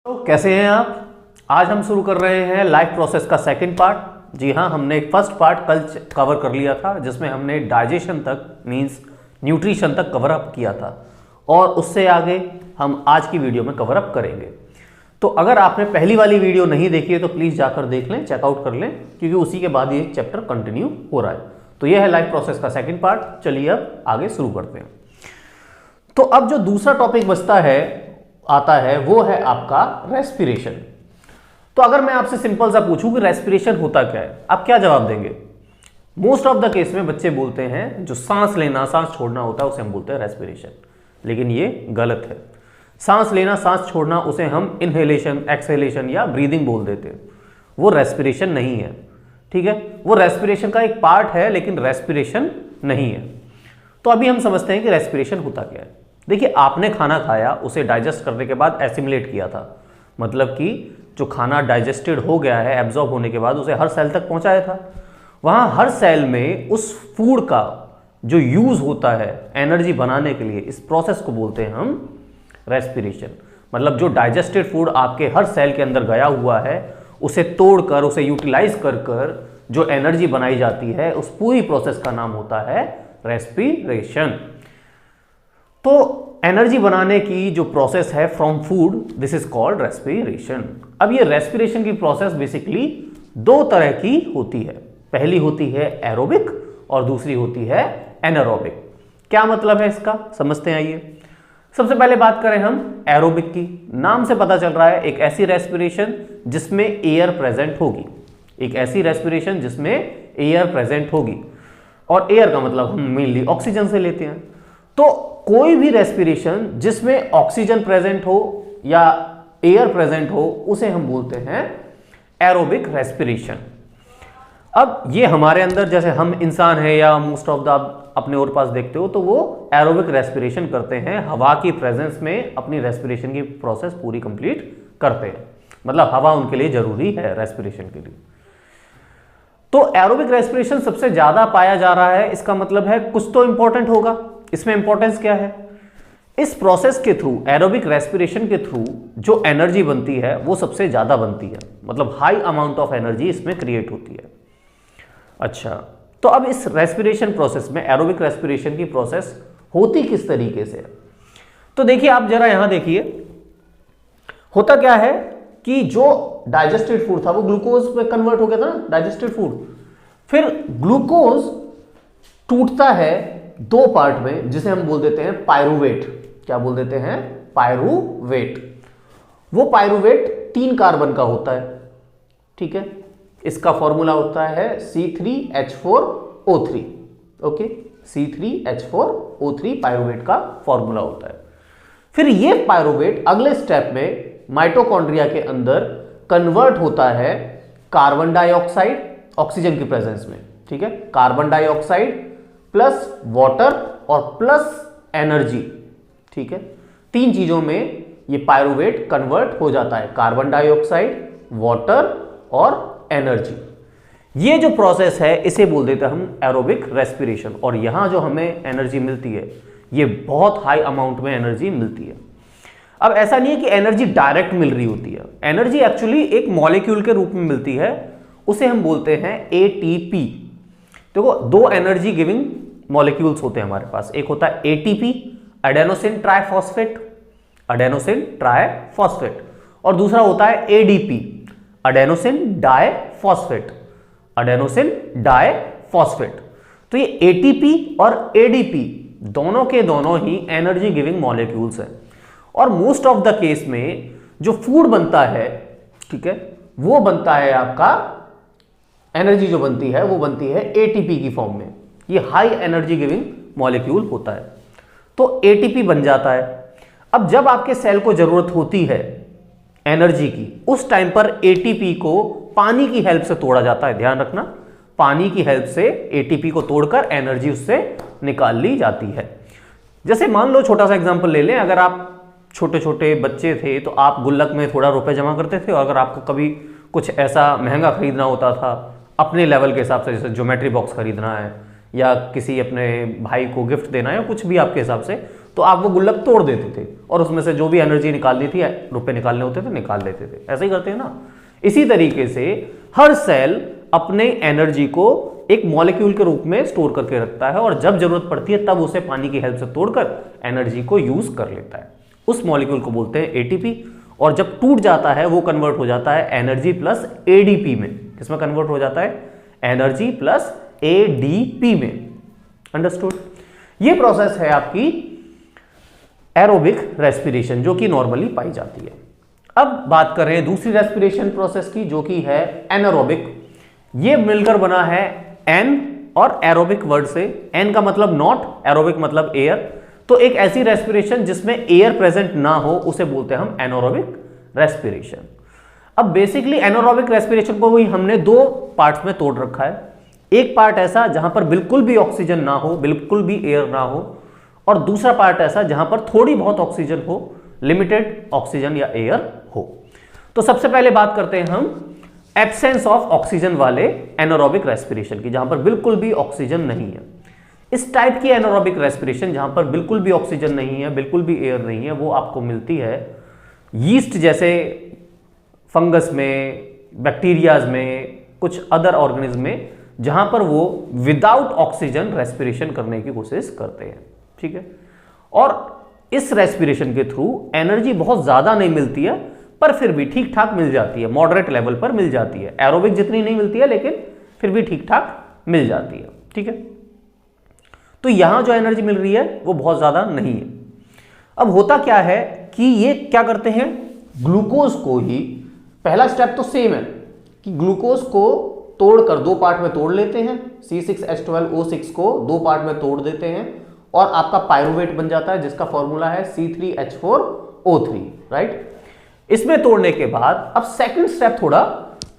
तो कैसे हैं आप। आज हम शुरू कर रहे हैं लाइफ प्रोसेस का सेकंड पार्ट। जी हाँ, हमने फर्स्ट पार्ट कल कवर कर लिया था जिसमें हमने डाइजेशन तक मींस न्यूट्रिशन तक कवर अप किया था और उससे आगे हम आज की वीडियो में कवर अप करेंगे। तो अगर आपने पहली वाली वीडियो नहीं देखी है तो प्लीज़ जाकर देख लें, चेकआउट कर लें, क्योंकि उसी के बाद ये चैप्टर कंटिन्यू हो रहा है। तो यह है लाइफ प्रोसेस का सेकंड पार्ट। चलिए अब आगे शुरू करते हैं। तो अब जो दूसरा टॉपिक बचता है आता है वो है आपका रेस्पिरेशन। तो अगर मैं आपसे सिंपल सा पूछूं कि रेस्पिरेशन होता क्या है, आप क्या जवाब देंगे? मोस्ट ऑफ द केस में बच्चे बोलते हैं जो सांस लेना सांस छोड़ना होता है उसे हम बोलते हैं रेस्पिरेशन, लेकिन ये गलत है। सांस लेना सांस छोड़ना उसे हम इनहेलेशन, एक्सहेलेशन या ब्रीदिंग बोल देते हैं, वो रेस्पिरेशन नहीं है। ठीक है, वो रेस्पिरेशन का एक पार्ट है लेकिन रेस्पिरेशन नहीं है। तो अभी हम समझते हैं कि रेस्पिरेशन होता क्या है। देखिए, आपने खाना खाया, उसे डाइजेस्ट करने के बाद एसिमिलेट किया था, मतलब कि जो खाना डाइजेस्टेड हो गया है, एब्जॉर्ब होने के बाद उसे हर सेल तक पहुंचाया था। वहां हर सेल में उस फूड का जो यूज होता है एनर्जी बनाने के लिए, इस प्रोसेस को बोलते हैं हम रेस्पिरेशन। मतलब जो डाइजेस्टेड फूड आपके हर सेल के अंदर गया हुआ है उसे तोड़कर, उसे यूटिलाइज कर कर जो एनर्जी बनाई जाती है, उस पूरी प्रोसेस का नाम होता है रेस्पिरेशन। तो एनर्जी बनाने की जो प्रोसेस है from food, this is called respiration. अब ये रेस्पिरेशन की प्रोसेस बेसिकली दो तरह की होती है। पहली होती है एरोबिक और दूसरी होती है एनारोबिक। क्या मतलब है इसका, समझते हैं। आइए सबसे पहले बात करें हम एरोबिक की। नाम से पता चल रहा है एक ऐसी रेस्पिरेशन जिसमें एयर प्रेजेंट होगी, एक ऐसी रेस्पिरेशन जिसमें एयर प्रेजेंट होगी। और एयर का मतलब हम मेनली ऑक्सीजन से लेते हैं। तो कोई भी रेस्पिरेशन जिसमें ऑक्सीजन प्रेजेंट हो या एयर प्रेजेंट हो उसे हम बोलते हैं एरोबिक रेस्पिरेशन। अब ये हमारे अंदर, जैसे हम इंसान हैं या मोस्ट ऑफ द अपने और पास देखते हो, तो वो एरोबिक रेस्पिरेशन करते हैं, हवा की प्रेजेंस में अपनी रेस्पिरेशन की प्रोसेस पूरी कंप्लीट करते हैं। मतलब हवा उनके लिए जरूरी है रेस्पिरेशन के लिए। तो एरोबिक रेस्पिरेशन सबसे ज्यादा पाया जा रहा है, इसका मतलब है कुछ तो इंपॉर्टेंट होगा। इसमें इंपॉर्टेंस क्या है? इस प्रोसेस के थ्रू, एरोबिक रेस्पिरेशन के थ्रू जो एनर्जी बनती है वो सबसे ज्यादा बनती है, मतलब हाई अमाउंट ऑफ एनर्जी इसमें क्रिएट होती है। अच्छा, तो अब इस रेस्पिरेशन प्रोसेस में, एरोबिक रेस्पिरेशन की प्रोसेस होती किस तरीके से? तो देखिए, आप जरा यहां देखिए, होता क्या है कि जो डाइजेस्टेड फूड था वो ग्लूकोज में कन्वर्ट हो गया था ना, डाइजेस्टेड फूड। फिर ग्लूकोज टूटता है दो पार्ट में, जिसे हम बोल देते हैं पायरुवेट। क्या बोल देते हैं? पायरुवेट। वो पायरुवेट 3 कार्बन का होता है। ठीक है, इसका फॉर्मूला होता है C3H4O3। ओके, C3H4O3 पायरुवेट का फॉर्मूला होता है। फिर ये पायरुवेट अगले स्टेप में माइटोकॉन्ड्रिया के अंदर कन्वर्ट होता है कार्बन डाइऑक्साइड, ऑक्सीजन की प्रेजेंस में। ठीक है, कार्बन डाइऑक्साइड प्लस वाटर और प्लस एनर्जी। ठीक है, 3 चीजों में ये पायरुवेट कन्वर्ट हो जाता है, कार्बन डाइऑक्साइड, वाटर और एनर्जी। ये जो प्रोसेस है इसे बोल देते हैं हम एरोबिक रेस्पिरेशन। और यहां जो हमें एनर्जी मिलती है ये बहुत हाई अमाउंट में एनर्जी मिलती है। अब ऐसा नहीं है कि एनर्जी डायरेक्ट मिल रही होती है, एनर्जी एक्चुअली एक मॉलिक्यूल के रूप में मिलती है, उसे हम बोलते हैं एटीपी। देखो, 2 एनर्जी गिविंग मॉलिक्यूल्स होते हैं हमारे पास। एक होता है ATP, adenosine triphosphate, adenosine triphosphate, और दूसरा होता है ADP, adenosine diphosphate, adenosine diphosphate. तो ये एटीपी और एडीपी दोनों के दोनों ही एनर्जी गिविंग मॉलिक्यूल्स हैं। और मोस्ट ऑफ द केस में जो फूड बनता है, ठीक है, वो बनता है आपका, एनर्जी जो बनती है वो बनती है एटीपी की फॉर्म में। ये हाई एनर्जी गिविंग मॉलिक्यूल होता है, तो एटीपी बन जाता है। अब जब आपके सेल को जरूरत होती है एनर्जी की, उस टाइम पर एटीपी को पानी की हेल्प से तोड़ा जाता है। ध्यान रखना, पानी की हेल्प से एटीपी को तोड़कर एनर्जी उससे निकाल ली जाती है। जैसे मान लो, छोटा सा एग्जांपल ले लें, अगर आप छोटे छोटे बच्चे थे तो आप गुल्लक में थोड़ा रुपए जमा करते थे, और अगर आपको कभी कुछ ऐसा महंगा खरीदना होता था अपने लेवल के हिसाब से, जैसे ज्योमेट्री बॉक्स खरीदना है या किसी अपने भाई को गिफ्ट देना है, कुछ भी आपके हिसाब से, तो आप वो गुल्लक तोड़ देते थे और उसमें से जो भी एनर्जी निकालनी थी, रुपए निकालने होते थे, निकाल लेते थे। ऐसे ही करते हैं ना। इसी तरीके से हर सेल अपने एनर्जी को एक मॉलिक्यूल के रूप में स्टोर करके रखता है और जब जरूरत पड़ती है तब उसे पानी की हेल्प से तोड़कर एनर्जी को यूज कर लेता है। उस मॉलिक्यूल को बोलते हैं एटीपी, और जब टूट जाता है वो कन्वर्ट हो जाता है एनर्जी प्लस एडीपी में। किसमें कन्वर्ट हो जाता है? एनर्जी प्लस एडीपी में। अंडरस्टूड? ये प्रोसेस है आपकी एरोबिक रेस्पिरेशन, जो कि नॉर्मली पाई जाती है। अब बात कर रहे हैं दूसरी रेस्पिरेशन प्रोसेस की, जो कि है एनारोबिक। ये मिलकर बना है एन और एरोबिक वर्ड से। एन का मतलब नॉट, एरोबिक मतलब एयर। तो एक ऐसी रेस्पिरेशन जिसमें एयर प्रेजेंट ना हो उसे बोलते हैं हम एनारोबिक रेस्पिरेशन। अब बेसिकली एनारोबिक रेस्पिरेशन को भी हमने दो पार्ट्स में तोड़ रखा है। एक पार्ट ऐसा जहां पर बिल्कुल भी ऑक्सीजन ना हो, बिल्कुल भी एयर ना हो, और दूसरा पार्ट ऐसा जहां पर थोड़ी बहुत ऑक्सीजन हो, लिमिटेड ऑक्सीजन या एयर हो। तो सबसे पहले बात करते हैं हम एब्सेंस ऑफ ऑक्सीजन वाले एनारोबिक रेस्पिरेशन की, जहां पर बिल्कुल भी ऑक्सीजन नहीं है। इस टाइप की एनारोबिक रेस्पिरेशन जहां पर बिल्कुल भी ऑक्सीजन नहीं है, बिल्कुल भी एयर नहीं है, वो आपको मिलती है यीस्ट जैसे फंगस में, बैक्टीरियाज में, कुछ अदर ऑर्गेनिज्म में, जहां पर वो विदाउट ऑक्सीजन रेस्पिरेशन करने की कोशिश करते हैं। ठीक है? और इस रेस्पिरेशन के थ्रू एनर्जी बहुत ज्यादा नहीं मिलती है, पर फिर भी ठीक ठाक मिल जाती है, मॉडरेट लेवल पर मिल जाती है। एरोबिक जितनी नहीं मिलती है, लेकिन फिर भी ठीक ठाक मिल जाती है। ठीक है? तो यहां जो एनर्जी मिल रही है वो बहुत ज्यादा नहीं है। अब होता क्या है कि ये क्या करते हैं, ग्लूकोज को ही, पहला स्टेप तो सेम है कि ग्लूकोज को तोड़कर दो पार्ट में तोड़ लेते हैं, C6H12O6 को दो पार्ट में तोड़ देते हैं और आपका पायरुवेट बन जाता है, जिसका फॉर्मूला है C3H4O3, राइट? इसमें तोड़ने के बाद अब सेकंड स्टेप थोड़ा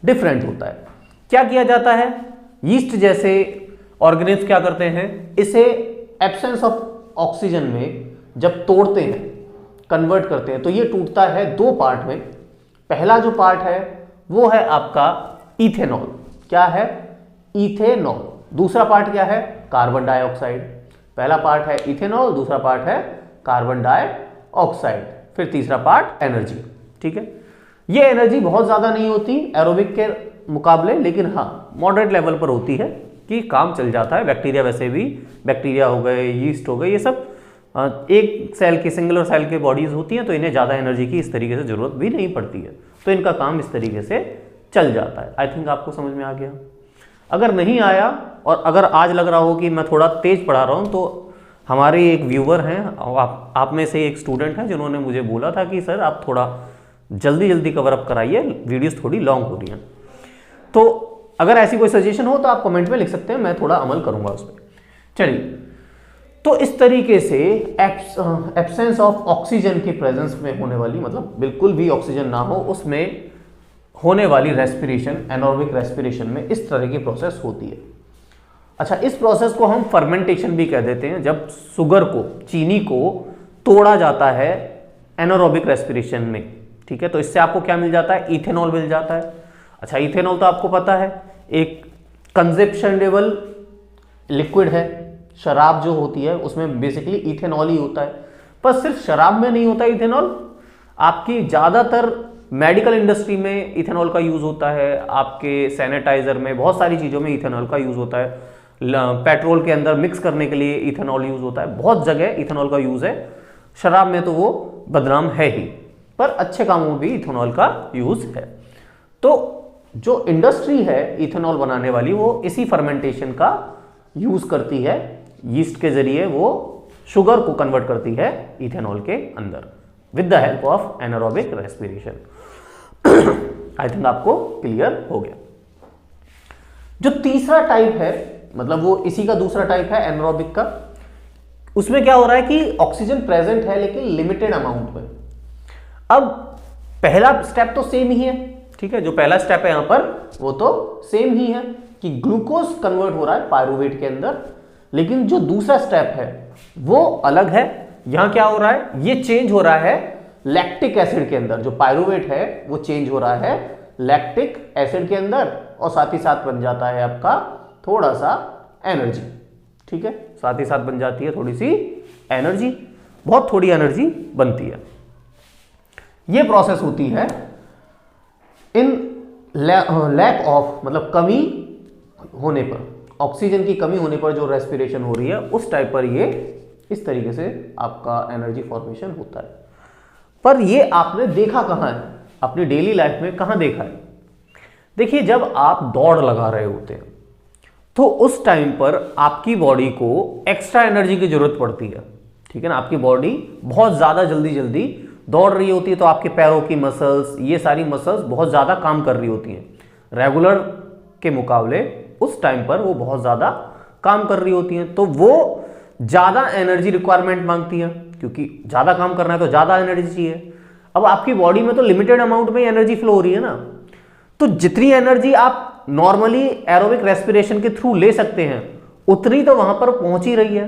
डिफरेंट होता है। क्या किया जाता है? यीस्ट जैसे ऑर्गेनिज्म क्या करते हैं, इसे एब्सेंस ऑफ ऑक्सीजन में जब तोड़ते हैं, कन्वर्ट करते हैं, तो ये टूटता है दो पार्ट में। पहला जो पार्ट है वो है आपका इथेनॉल। क्या है? इथेनॉल। दूसरा पार्ट क्या है? Carbon dioxide. पहला पार्ट है इथेनॉल, दूसरा पार्ट है कार्बन डाइऑक्साइड, फिर तीसरा पार्ट एनर्जी। ठीक है? ये एनर्जी बहुत ज्यादा नहीं होती एरोबिक के मुकाबले, लेकिन हाँ मॉडरेट लेवल पर होती है कि काम चल जाता है। बैक्टीरिया, वैसे भी बैक्टीरिया हो गए, यीस्ट हो गए, ये सब एक सेल की, सिंगुलर सेल की बॉडीज होती हैं, तो इन्हें ज़्यादा एनर्जी की इस तरीके से जरूरत भी नहीं पड़ती है, तो इनका काम इस तरीके से चल जाता है। आई थिंक आपको समझ में आ गया। अगर नहीं आया और अगर आज लग रहा हो कि मैं थोड़ा तेज पढ़ा रहा हूँ, तो हमारे एक व्यूअर हैं, आप में से एक स्टूडेंट हैं, जिन्होंने मुझे बोला था कि सर आप थोड़ा जल्दी जल्दी कवर अप कराइए, वीडियोस थोड़ी लॉन्ग हो रही हैं। तो अगर ऐसी कोई सजेशन हो तो आप कमेंट में लिख सकते हैं, मैं थोड़ा अमल करूंगा उस पर। चलिए, तो इस तरीके से एब्सेंस ऑफ ऑक्सीजन की प्रेजेंस में होने वाली, मतलब बिल्कुल भी ऑक्सीजन ना हो, उसमें होने वाली रेस्पिरेशन, एनारोबिक रेस्पिरेशन में इस तरह की प्रोसेस होती है। अच्छा, इस प्रोसेस को हम फर्मेंटेशन भी कह देते हैं, जब शुगर को, चीनी को तोड़ा जाता है एनारोबिक रेस्पिरेशन में। ठीक है? तो इससे आपको क्या मिल जाता है? इथेनॉल मिल जाता है। अच्छा, इथेनॉल तो आपको पता है एक कंजेप्शनेबल लिक्विड है। शराब जो होती है उसमें बेसिकली इथेनॉल ही होता है, पर सिर्फ शराब में नहीं होता इथेनॉल, आपकी ज़्यादातर मेडिकल इंडस्ट्री में इथेनॉल का यूज़ होता है, आपके सैनिटाइज़र में, बहुत सारी चीज़ों में इथेनॉल का यूज़ होता है, पेट्रोल के अंदर मिक्स करने के लिए इथेनॉल यूज़ होता है, बहुत जगह इथेनॉल का यूज़ है। शराब में तो वो बदनाम है ही, पर अच्छे कामों में भी इथेनॉल का यूज़ है। तो जो इंडस्ट्री है इथेनॉल बनाने वाली, वो इसी फर्मेंटेशन का यूज़ करती है, यीस्ट के जरिए वो शुगर को कन्वर्ट करती है इथेनॉल के अंदर with the help of anaerobic respiration. I think आपको क्लियर हो गया। जो तीसरा टाइप है, मतलब वो इसी का दूसरा टाइप है एनारोबिक का, उसमें क्या हो रहा है कि ऑक्सीजन प्रेजेंट है लेकिन लिमिटेड अमाउंट में। अब पहला स्टेप तो सेम ही है, ठीक है, जो पहला स्टेप है यहां पर वो तो सेम ही है कि ग्लूकोज कन्वर्ट हो रहा है पायरुवेट के अंदर, लेकिन जो दूसरा स्टेप है वो अलग है। यहां क्या हो रहा है? ये चेंज हो रहा है लैक्टिक एसिड के अंदर, जो पायरुवेट है वो चेंज हो रहा है लैक्टिक एसिड के अंदर, और साथ ही साथ बन जाता है आपका थोड़ा सा एनर्जी। ठीक है, साथ ही साथ बन जाती है थोड़ी सी एनर्जी। बहुत थोड़ी एनर्जी बनती है। ये प्रोसेस होती है इन लैक ऑफ, मतलब कमी होने पर, ऑक्सीजन की कमी होने पर जो रेस्पिरेशन हो रही है उस टाइप पर ये इस तरीके से आपका एनर्जी फॉर्मेशन होता है। पर ये आपने देखा कहाँ है, अपनी डेली लाइफ में कहाँ देखा है? देखिए, जब आप दौड़ लगा रहे होते हैं तो उस टाइम पर आपकी बॉडी को एक्स्ट्रा एनर्जी की जरूरत पड़ती है, ठीक है ना। आपकी बॉडी बहुत ज़्यादा जल्दी जल्दी दौड़ रही होती है, तो आपके पैरों की मसल्स, ये सारी मसल्स बहुत ज़्यादा काम कर रही होती हैं रेगुलर के मुकाबले। उस टाइम पर वो बहुत ज़्यादा काम कर रही होती हैं, तो वो ज़्यादा एनर्जी रिक्वायरमेंट मांगती है, क्योंकि ज़्यादा काम करना है तो ज़्यादा एनर्जी चाहिए। अब आपकी बॉडी में तो लिमिटेड अमाउंट में एनर्जी फ्लो हो रही है ना, तो जितनी एनर्जी आप नॉर्मली एरोबिक रेस्पिरेशन के थ्रू ले सकते हैं उतनी तो वहां पर पहुंच ही रही है,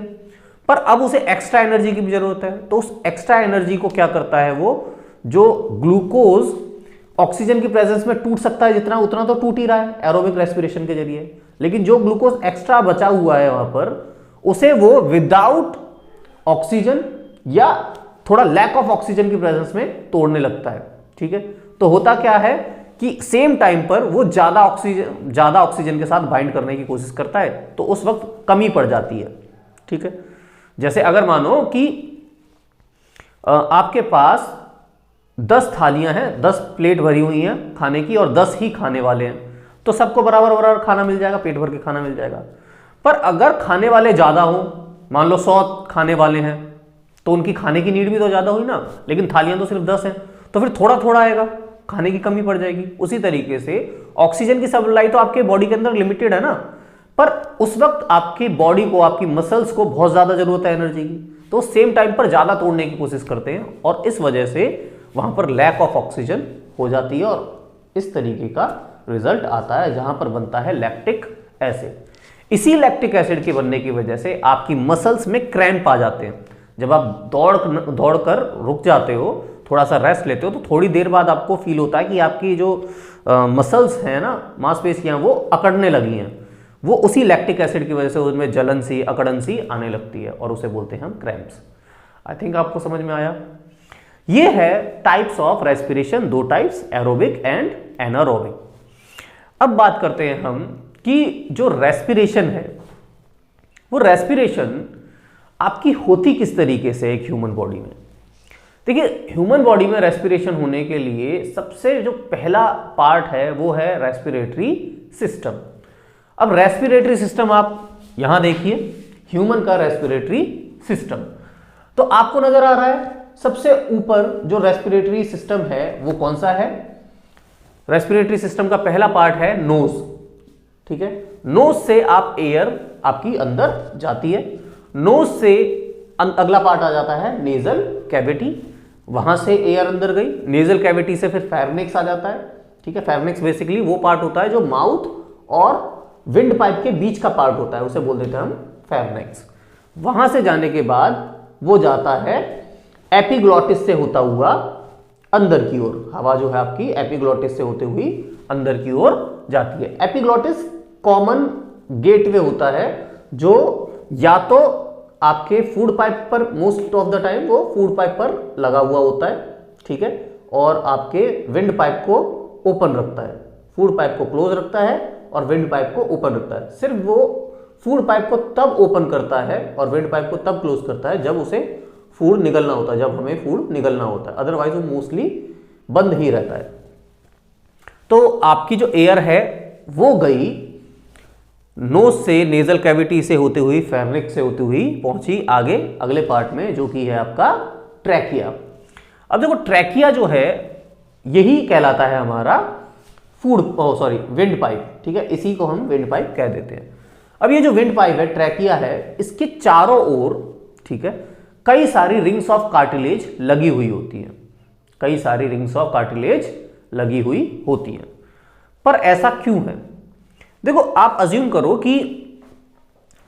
पर अब उसे एक्स्ट्रा एनर्जी की भी जरूरत है। तो उस एक्स्ट्रा एनर्जी को क्या करता है, वो जो ग्लूकोज ऑक्सीजन की प्रेजेंस में टूट सकता है जितना, उतना तो टूट ही रहा है एरोबिक रेस्पिरेशन के जरिए, लेकिन जो ग्लूकोज एक्स्ट्रा बचा हुआ है वहां पर, उसे वो विदाउट ऑक्सीजन या थोड़ा लैक ऑफ ऑक्सीजन की प्रेजेंस में तोड़ने लगता है, ठीक है। तो होता क्या है कि सेम टाइम पर वो ज्यादा ऑक्सीजन के साथ बाइंड करने की कोशिश करता है, तो उस वक्त कमी पड़ जाती है, ठीक है। जैसे अगर मानो कि आपके पास 10 थालियां हैं, 10 प्लेट भरी हुई हैं खाने की और 10 ही खाने वाले हैं, तो सबको बराबर बराबर खाना मिल जाएगा, पेट भर के खाना मिल जाएगा। पर अगर खाने वाले ज्यादा हो, मान लो 100 खाने वाले हैं, तो उनकी खाने की नीड भी तो ज्यादा हुई ना, लेकिन थालियां तो सिर्फ 10 हैं, तो फिर थोड़ा थोड़ा आएगा, खाने की कमी पड़ जाएगी। उसी तरीके से ऑक्सीजन की सप्लाई तो आपके बॉडी के अंदर लिमिटेड है ना, पर उस वक्त आपकी बॉडी को, आपकी मसल्स को बहुत ज्यादा जरूरत है एनर्जी की, तो सेम टाइम पर ज्यादा तोड़ने की कोशिश करते हैं और इस वजह से वहां पर लैक ऑफ ऑक्सीजन हो जाती है और इस तरीके का रिजल्ट आता है जहां पर बनता है लैक्टिक एसिड। इसी लैक्टिक एसिड के बनने की वजह से आपकी मसल्स में क्रैम्प आ जाते हैं। जब आप दौड़ कर रुक जाते हो, थोड़ा सा रेस्ट लेते हो, तो थोड़ी देर बाद आपको फील होता है कि आपकी जो मसल्स हैं ना, मांसपेशियां, वो अकड़ने लगी हैं। वो उसी लैक्टिक एसिड की वजह से उनमें जलन सी, अकड़न सी आने लगती है और उसे बोलते हैं हम क्रैम्प्स। आई थिंक आपको समझ में आया। ये है types of respiration, 2 types, aerobic and anaerobic. अब बात करते हैं हम कि जो रेस्पिरेशन है, वो रेस्पिरेशन आपकी होती किस तरीके से एक ह्यूमन बॉडी में। देखिए, ह्यूमन बॉडी में रेस्पिरेशन होने के लिए सबसे जो पहला पार्ट है वो है रेस्पिरेटरी सिस्टम। अब रेस्पिरेटरी सिस्टम आप यहां देखिए, ह्यूमन का रेस्पिरेटरी सिस्टम तो आपको नजर आ रहा है। सबसे ऊपर जो रेस्पिरेटरी सिस्टम है वो कौन सा है? रेस्पिरेटरी सिस्टम का पहला पार्ट है नोज, ठीक है। नोज से आप एयर आपकी अंदर जाती है, नोज से अगला पार्ट आ जाता है नेजल कैविटी, वहां से एयर अंदर गई, नेजल कैविटी से फिर फेर्निक्स आ जाता है, ठीक है। फेर्निक्स बेसिकली वो पार्ट होता है जो माउथ और विंड पाइप के बीच का पार्ट होता है, उसे बोल देते हैं हम फेर्निक्स। वहां से जाने के बाद वो जाता है एपिग्लॉटिस से होता हुआ अंदर की ओर, हवा जो है आपकी एपिग्लॉटिस से होते हुई अंदर की ओर जाती है। एपिग्लॉटिस कॉमन गेटवे होता है जो या तो आपके फूड पाइप पर, मोस्ट ऑफ द टाइम वो फूड पाइप पर लगा हुआ होता है, ठीक है, और आपके विंड पाइप को ओपन रखता है। फूड पाइप को क्लोज रखता है और विंड पाइप को ओपन रखता है। सिर्फ वो फूड पाइप को तब ओपन करता है और विंड पाइप को तब क्लोज करता है जब उसे फूड निकलना होता है, जब हमें फूड निकलना होता है, अदरवाइज वो मोस्टली बंद ही रहता है। तो आपकी जो एयर है वो गई नोज से, नेजल कैविटी से होते हुई, फेर्निक्स से होती हुई पहुंची आगे अगले पार्ट में जो कि है आपका ट्रैकिया। अब देखो, ट्रैकिया जो है यही कहलाता है हमारा विंड पाइप, ठीक है, इसी को हम विंड पाइप कह देते हैं। अब ये जो विंड पाइप है, ट्रैकिया है, इसके चारों ओर, ठीक है, कई सारी रिंग्स ऑफ कार्टिलेज लगी हुई होती हैं, कई सारी रिंग्स ऑफ कार्टिलेज लगी हुई होती हैं। पर ऐसा क्यों है? देखो, आप अज्यूम करो कि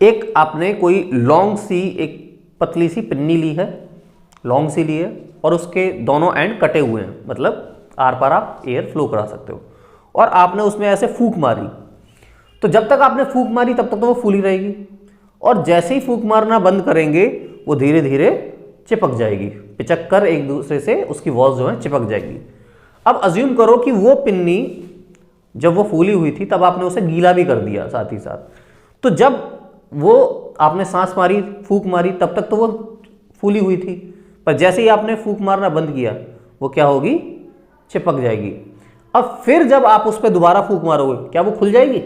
एक आपने कोई लॉन्ग सी, एक पतली सी पिन्नी ली है, लॉन्ग सी ली है, और उसके दोनों एंड कटे हुए हैं, मतलब आर पार आप एयर फ्लो करा सकते हो, और आपने उसमें ऐसे फूंक मारी, तो जब तक आपने फूंक मारी तब तक तो वो फूली रहेगी, और जैसे ही फूंक मारना बंद करेंगे वो धीरे धीरे चिपक जाएगी, पिचक कर एक दूसरे से उसकी वॉल्स जो है चिपक जाएगी। अब अज्यूम करो कि वो पिन्नी जब वो फूली हुई थी तब आपने उसे गीला भी कर दिया साथ ही साथ, तो जब वो आपने सांस मारी, फूंक मारी, तब तक तो वो फूली हुई थी, पर जैसे ही आपने फूंक मारना बंद किया वो क्या होगी, चिपक जाएगी। अब फिर जब आप उस पर दोबारा फूंक मारोगे क्या वो खुल जाएगी,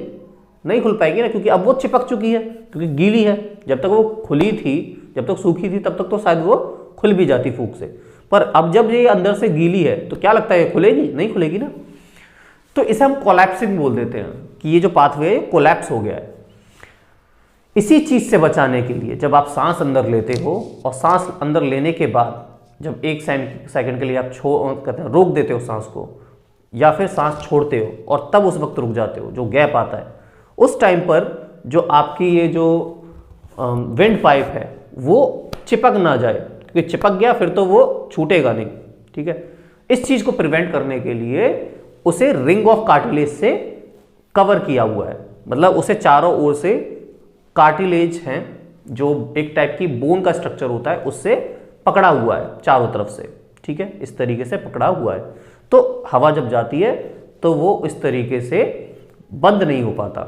नहीं खुल पाएगी ना, क्योंकि अब वो चिपक चुकी है, क्योंकि गीली है। जब तक वो खुली थी, जब तक सूखी थी, तब तक तो शायद वो खुल भी जाती फूंक से, पर अब जब ये अंदर से गीली है तो क्या लगता है ये खुलेगी, नहीं खुलेगी ना। तो इसे हम कोलैप्सिंग बोल देते हैं कि ये जो पाथवे है कोलैप्स हो गया है। इसी चीज से बचाने के लिए जब आप सांस अंदर लेते हो और सांस अंदर लेने के बाद जब 1 सेकंड के लिए आप कहते हैं रोक देते हो सांस को, या फिर सांस छोड़ते हो और तब उस वक्त रुक जाते हो, जो गैप आता है, उस टाइम पर जो आपकी ये जो विंड पाइप है वो चिपक ना जाए, क्योंकि चिपक गया फिर तो वो छूटेगा नहीं, ठीक है। इस चीज को प्रिवेंट करने के लिए उसे रिंग ऑफ कार्टिलेज से कवर किया हुआ है, मतलब उसे चारों ओर से कार्टिलेज हैं जो एक टाइप की बोन का स्ट्रक्चर होता है उससे पकड़ा हुआ है चारों तरफ से, ठीक है, इस तरीके से पकड़ा हुआ है। तो हवा जब जाती है तो वो इस तरीके से बंद नहीं हो पाता।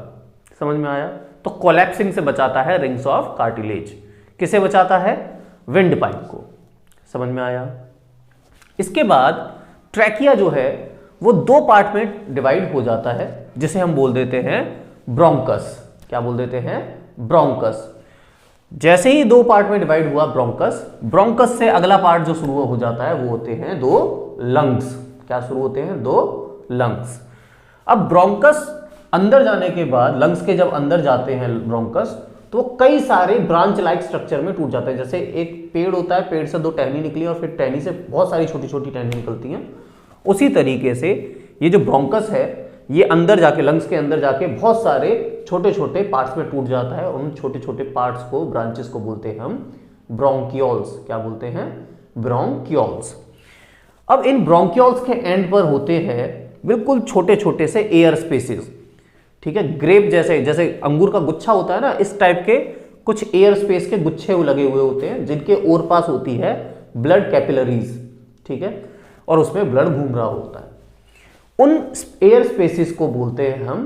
समझ में आया? तो कोलैप्सिंग से बचाता है रिंग्स ऑफ कार्टिलेज। किसे बचाता है? विंड पाइप को। समझ में आया? इसके बाद ट्रैकिया जो है वो 2 पार्ट में डिवाइड हो जाता है, जिसे हम बोल देते हैं ब्रोंकस। क्या बोल देते हैं? ब्रोंकस। जैसे ही 2 पार्ट में डिवाइड हुआ ब्रोंकस, ब्रोंकस से अगला पार्ट जो शुरू हो जाता है वो होते हैं 2 लंग्स। क्या शुरू होते हैं? 2 लंग्स। अब ब्रोंकस अंदर जाने के बाद, लंग्स के जब अंदर जाते हैं ब्रोंकस, तो वो कई सारे ब्रांच लाइक स्ट्रक्चर में टूट जाते हैं। जैसे एक पेड़ होता है, पेड़ से 2 टहनी निकली और फिर टहनी से बहुत सारी छोटी छोटी टहनी निकलती हैं, उसी तरीके से ये जो ब्रोंकस है ये अंदर जाके, लंग्स के अंदर जाके बहुत सारे छोटे छोटे पार्ट्स में टूट जाता है, और उन छोटे छोटे पार्ट्स को, ब्रांचेस को बोलते हैं हम ब्रोंकियोल्स। क्या बोलते हैं? ब्रोंकियोल्स। अब इन ब्रोंकियोल्स के एंड पर होते हैं बिल्कुल छोटे छोटे से एयर स्पेसेस, ठीक है। ग्रेप जैसे अंगूर का गुच्छा होता है ना, इस टाइप के कुछ एयर स्पेस के गुच्छे लगे हुए होते हैं, जिनके ओर पास होती है ब्लड कैपिलरीज, ठीक है, और उसमें ब्लड घूम रहा होता है। उन एयर स्पेसिस को बोलते हैं हम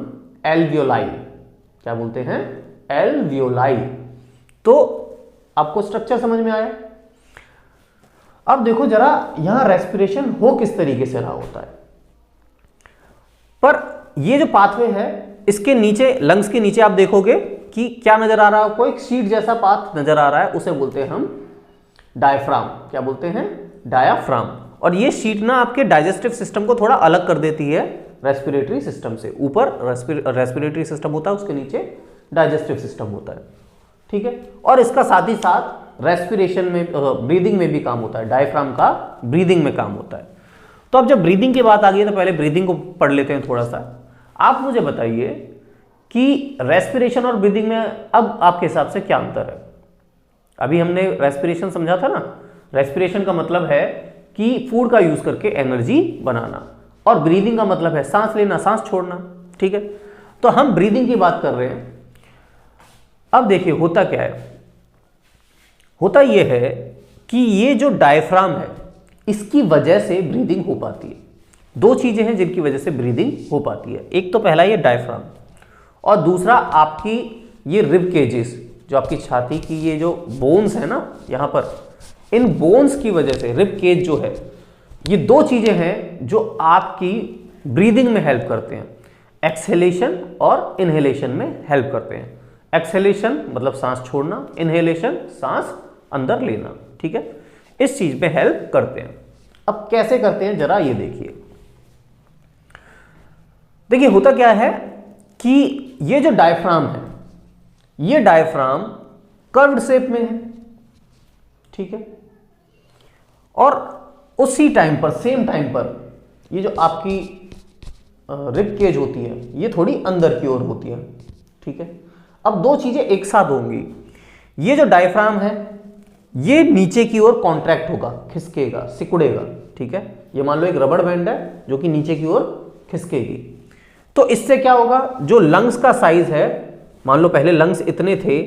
एल्वियोलाई। क्या बोलते हैं? एल्वियोलाई। तो आपको स्ट्रक्चर समझ में आया? अब देखो जरा यहां रेस्पिरेशन हो किस तरीके से रहा होता है। पर ये जो पाथवे है इसके नीचे, लंग्स के नीचे आप देखोगे कि क्या नजर आ रहा है आपको? एक शीट जैसा पाथ नजर आ रहा है, उसे बोलते हैं हम डायफ्राम। क्या बोलते हैं? डायाफ्राम। और ये शीट ना आपके डाइजेस्टिव सिस्टम को थोड़ा अलग कर देती है रेस्पिरेटरी सिस्टम से। ऊपर रेस्पिरेटरी सिस्टम होता है, उसके नीचे डाइजेस्टिव सिस्टम होता है, ठीक है। और इसका साथ ही साथ रेस्पिरेशन में, ब्रीदिंग में भी काम होता है। डायफ्राम का ब्रीदिंग में काम होता है। तो अब जब ब्रीदिंग की बात आ गई है तो पहले ब्रीदिंग को पढ़ लेते हैं थोड़ा सा। आप मुझे बताइए कि रेस्पिरेशन और ब्रीदिंग में अब आपके हिसाब से क्या अंतर है? अभी हमने रेस्पिरेशन समझा था ना। रेस्पिरेशन का मतलब है कि फूड का यूज करके एनर्जी बनाना, और ब्रीदिंग का मतलब है सांस लेना, सांस छोड़ना, ठीक है। तो हम ब्रीदिंग की बात कर रहे हैं। अब देखिए होता क्या है, होता यह है कि ये जो डायफ्राम है इसकी वजह से ब्रीदिंग हो पाती है। 2 चीजें हैं जिनकी वजह से ब्रीदिंग हो पाती है। एक तो पहला ये डायफ्राम, और दूसरा आपकी ये रिब केजेस, जो आपकी छाती की ये जो बोन्स है ना यहाँ पर, इन बोन्स की वजह से, रिब केज जो है, ये 2 चीजें हैं जो आपकी ब्रीदिंग में हेल्प करते हैं। एक्सहेलेशन और इनहेलेशन में हेल्प करते हैं। एक्सहेलेशन मतलब सांस छोड़ना, इनहेलेशन सांस अंदर लेना, ठीक है। इस चीज में हेल्प करते हैं। अब कैसे करते हैं जरा ये देखिए। देखिए होता क्या है कि ये जो डायफ्राम है, ये डायफ्राम कर्व्ड शेप में है, ठीक है, और उसी टाइम पर, सेम टाइम पर, ये जो आपकी रिब केज होती है ये थोड़ी अंदर की ओर होती है, ठीक है। अब 2 चीजें एक साथ होंगी। ये जो डायफ्राम है ये नीचे की ओर कॉन्ट्रैक्ट होगा, खिसकेगा, सिकुड़ेगा, ठीक है। ये मान लो एक रबड़ बैंड है जो कि नीचे की ओर खिसकेगी। तो इससे क्या होगा, जो लंग्स का साइज है, मान लो पहले लंग्स इतने थे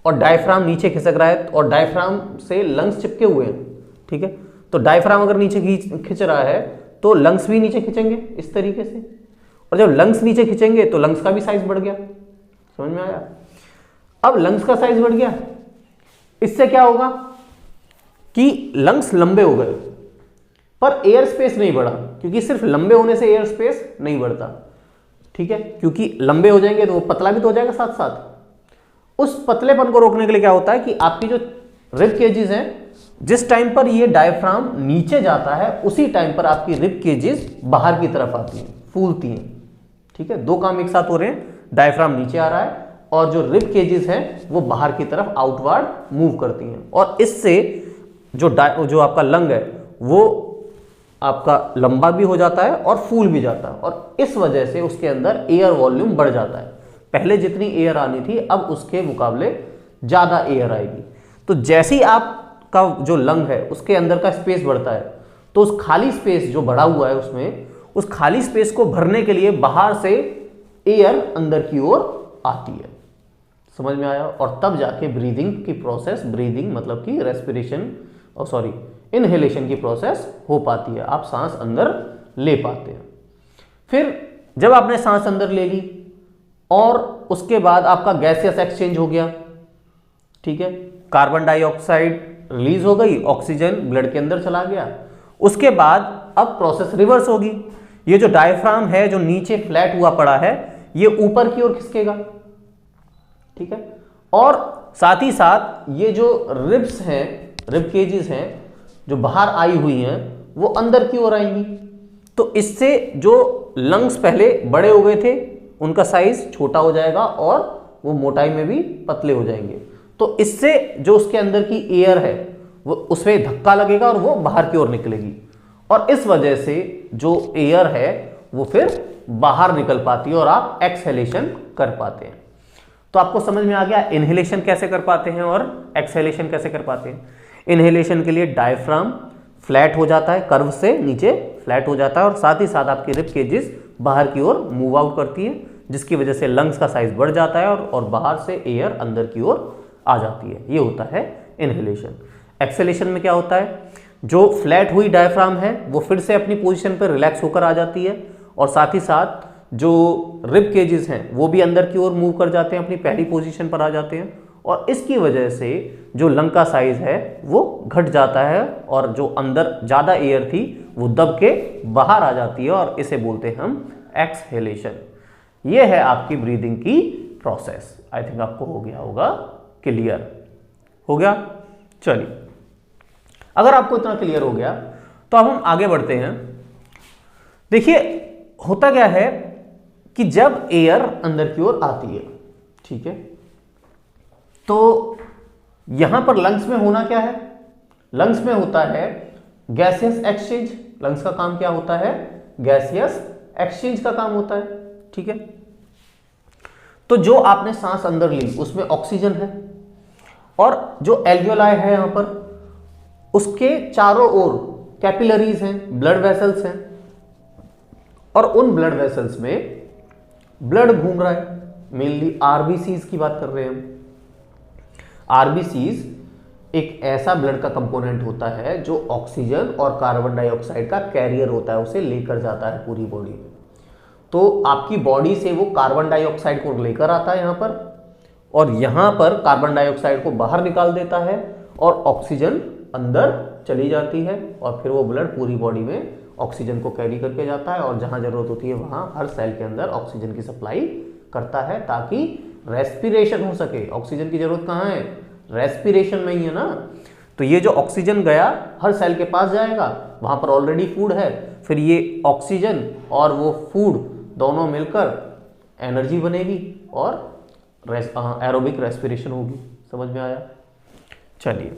और डायफ्राम नीचे खिसक रहा है और डायफ्राम से लंग्स चिपके हुए हैं, ठीक है। तो डायफ्राम अगर नीचे खिंच रहा है तो लंग्स भी नीचे खिंचेंगे इस तरीके से, और जब लंग्स नीचे खिंचेंगे तो लंग्स का भी साइज बढ़ गया। समझ में आया? अब लंग्स का साइज बढ़ गया, इससे क्या होगा कि लंग्स लंबे हो गए पर एयर स्पेस नहीं बढ़ा, क्योंकि सिर्फ लंबे होने से एयर स्पेस नहीं बढ़ता, ठीक है। क्योंकि लंबे हो जाएंगे तो वो पतला भी तो हो जाएगा साथ साथ। उस पतलेपन को रोकने के लिए क्या होता है कि आपकी जो रिब केजेस हैं, जिस टाइम पर ये डायफ्राम नीचे जाता है उसी टाइम पर आपकी रिब केजेस बाहर की तरफ आती हैं, फूलती हैं, ठीक है। दो काम एक साथ हो रहे हैं, डायफ्राम नीचे आ रहा है और जो रिब केजेस हैं वो बाहर की तरफ आउटवर्ड मूव करती हैं, और इससे जो आपका लंग है वो आपका लंबा भी हो जाता है और फूल भी जाता है, और इस वजह से उसके अंदर एयर वॉल्यूम बढ़ जाता है। पहले जितनी एयर आनी थी अब उसके मुकाबले ज़्यादा एयर आएगी। तो जैसे ही आपका जो लंग है उसके अंदर का स्पेस बढ़ता है तो उस खाली स्पेस जो बढ़ा हुआ है उसमें, उस खाली स्पेस को भरने के लिए बाहर से एयर अंदर की ओर आती है। समझ में आया? और तब जाके ब्रीदिंग की प्रोसेस, ब्रीदिंग मतलब कि रेस्पिरेशन इनहेलेशन की प्रोसेस हो पाती है, आप सांस अंदर ले पाते हैं। फिर जब आपने सांस अंदर ले ली और उसके बाद आपका गैसियस एक्सचेंज हो गया, ठीक है, कार्बन डाइऑक्साइड रिलीज हो गई, ऑक्सीजन ब्लड के अंदर चला गया, उसके बाद अब प्रोसेस रिवर्स होगी। ये जो डायफ्राम है जो नीचे फ्लैट हुआ पड़ा है ये ऊपर की ओर खिसकेगा, ठीक है, और साथ ही साथ ये जो रिब्स हैं, रिब केजेस हैं जो बाहर आई हुई हैं वो अंदर की ओर आएंगी। तो इससे जो लंग्स पहले बड़े हो गए थे उनका साइज छोटा हो जाएगा और वो मोटाई में भी पतले हो जाएंगे। तो इससे जो उसके अंदर की एयर है वो उसमें धक्का लगेगा और वो बाहर की ओर निकलेगी, और इस वजह से जो एयर है वो फिर बाहर निकल पाती है और आप एक्सहेलेशन कर पाते हैं। तो आपको समझ में आ गया इनहेलेशन कैसे कर पाते हैं और एक्सहेलेशन कैसे कर पाते हैं। इनहेलेशन के लिए डायफ्राम फ्लैट हो जाता है, कर्व से नीचे फ्लैट हो जाता है, और साथ ही साथ आपकी रिब केजेस बाहर की ओर मूव आउट करती है, जिसकी वजह से लंग्स का साइज बढ़ जाता है और बाहर से एयर अंदर की ओर आ जाती है। ये होता है इनहेलेशन। एक्सहेलेशन में क्या होता है, जो फ्लैट हुई डायफ्राम है वो फिर से अपनी पोजीशन पर रिलैक्स होकर आ जाती है, और साथ ही साथ जो रिब केजेस हैं वो भी अंदर की ओर मूव कर जाते हैं, अपनी पहली पोजीशन पर आ जाते हैं, और इसकी वजह से जो लंग का साइज है वो घट जाता है और जो अंदर ज़्यादा एयर थी वो दब के बाहर आ जाती है, और इसे बोलते हैं हम एक्सहेलेशन। ये है आपकी ब्रीदिंग की प्रोसेस। आई थिंक आपको हो गया होगा क्लियर। हो गया? चलिए, अगर आपको इतना क्लियर हो गया तो अब हम आगे बढ़ते हैं। देखिए होता क्या है कि जब एयर अंदर की ओर आती है, ठीक है, तो यहां पर लंग्स में होना क्या है, लंग्स में होता है गैसियस एक्सचेंज। लंग्स का काम क्या होता है, गैसियस एक्सचेंज का काम होता है, ठीक है। तो जो आपने सांस अंदर ली उसमें ऑक्सीजन है, और जो एल्वियोलाई है यहां पर उसके चारों ओर कैपिलरीज हैं, ब्लड वेसल्स हैं, और उन ब्लड वेसल्स में ब्लड घूम रहा है। मेनली आरबीसीज की बात कर रहे हैं हम। आरबीसीज एक ऐसा ब्लड का कंपोनेंट होता है जो ऑक्सीजन और कार्बन डाइऑक्साइड का कैरियर होता है, उसे लेकर जाता है पूरी बॉडी में। तो आपकी बॉडी से वो कार्बन डाइऑक्साइड को लेकर आता है यहाँ पर, और यहाँ पर कार्बन डाइऑक्साइड को बाहर निकाल देता है और ऑक्सीजन अंदर चली जाती है, और फिर वो ब्लड पूरी बॉडी में ऑक्सीजन को कैरी करके जाता है, और जहाँ जरूरत होती है वहाँ हर सेल के अंदर ऑक्सीजन की सप्लाई करता है ताकि रेस्पिरेशन हो सके। ऑक्सीजन की जरूरत कहाँ है, रेस्पिरेशन में ही है ना। तो ये जो ऑक्सीजन गया हर सेल के पास जाएगा, वहाँ पर ऑलरेडी फूड है, फिर ये ऑक्सीजन और वो फूड दोनों मिलकर एनर्जी बनेगी और एरोबिक रेस्पिरेशन होगी। समझ में आया? चलिए,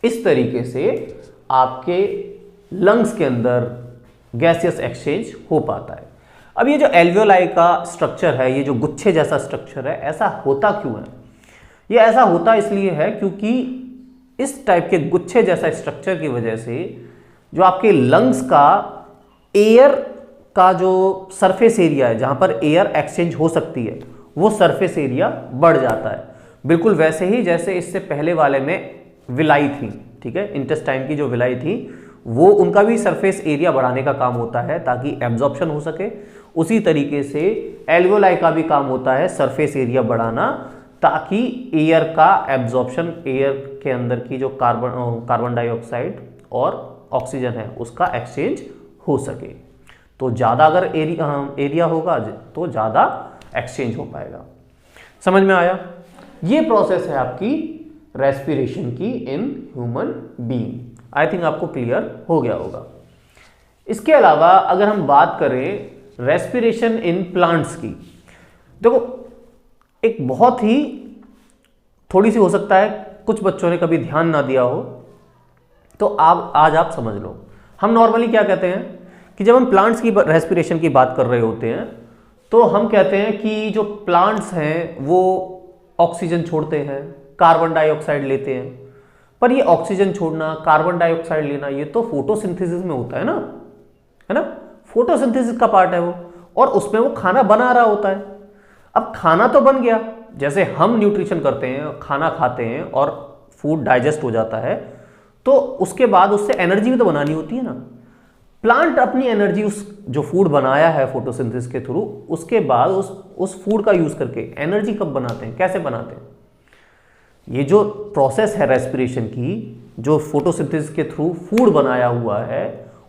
इस तरीके से आपके लंग्स के अंदर गैसियस एक्सचेंज हो पाता है। अब ये जो एल्वियोलाई का स्ट्रक्चर है, ये जो गुच्छे जैसा स्ट्रक्चर है, ऐसा होता क्यों है? ये ऐसा होता इसलिए है क्योंकि इस टाइप के गुच्छे जैसा स्ट्रक्चर की वजह से जो आपके लंग्स का एयर का जो सरफेस एरिया है, जहां पर एयर एक्सचेंज हो सकती है, वो सरफेस एरिया बढ़ जाता है। बिल्कुल वैसे ही जैसे इससे पहले वाले में विलाई थी, ठीक है, इंटेस्टाइन की जो विलाई थी वो उनका भी सरफेस एरिया बढ़ाने का काम होता है ताकि एब्जॉर्प्शन हो सके। उसी तरीके से एल्वेओलाई का भी काम होता है सरफेस एरिया बढ़ाना ताकि एयर का एब्जॉर्प्शन, एयर के अंदर की जो कार्बन डाइऑक्साइड और ऑक्सीजन है उसका एक्सचेंज हो सके। तो ज़्यादा अगर एरिया होगा तो ज़्यादा एक्सचेंज हो पाएगा। समझ में आया? ये प्रोसेस है आपकी रेस्पिरेशन की in human being. I think आपको क्लियर हो गया होगा। इसके अलावा अगर हम बात करें रेस्पिरेशन इन प्लांट्स की, देखो एक बहुत ही थोड़ी सी हो सकता है कुछ बच्चों ने कभी ध्यान ना दिया हो, तो आज आप समझ लो। हम नॉर्मली क्या कहते हैं कि जब हम प्लांट्स की रेस्पिरेशन की बात कर रहे होते हैं तो हम कहते हैं कि जो प्लांट्स हैं वो ऑक्सीजन छोड़ते हैं, कार्बन डाइऑक्साइड लेते हैं। पर ये ऑक्सीजन छोड़ना, कार्बन डाइऑक्साइड लेना, ये तो फोटोसिंथेसिस में होता है ना, फोटोसिंथेसिस का पार्ट है वो, और उसमें वो खाना बना रहा होता है। अब खाना तो बन गया, जैसे हम न्यूट्रिशन करते हैं, खाना खाते हैं और फूड डाइजेस्ट हो जाता है, तो उसके बाद उससे एनर्जी भी तो बनानी होती है ना। प्लांट अपनी एनर्जी उस जो फूड बनाया है फोटोसिंथेसिस के थ्रू, उसके बाद उस फूड का यूज करके एनर्जी कब बनाते हैं, कैसे बनाते हैं? ये जो प्रोसेस है रेस्पिरेशन की, जो फोटोसिंथेसिस के थ्रू फूड बनाया हुआ है,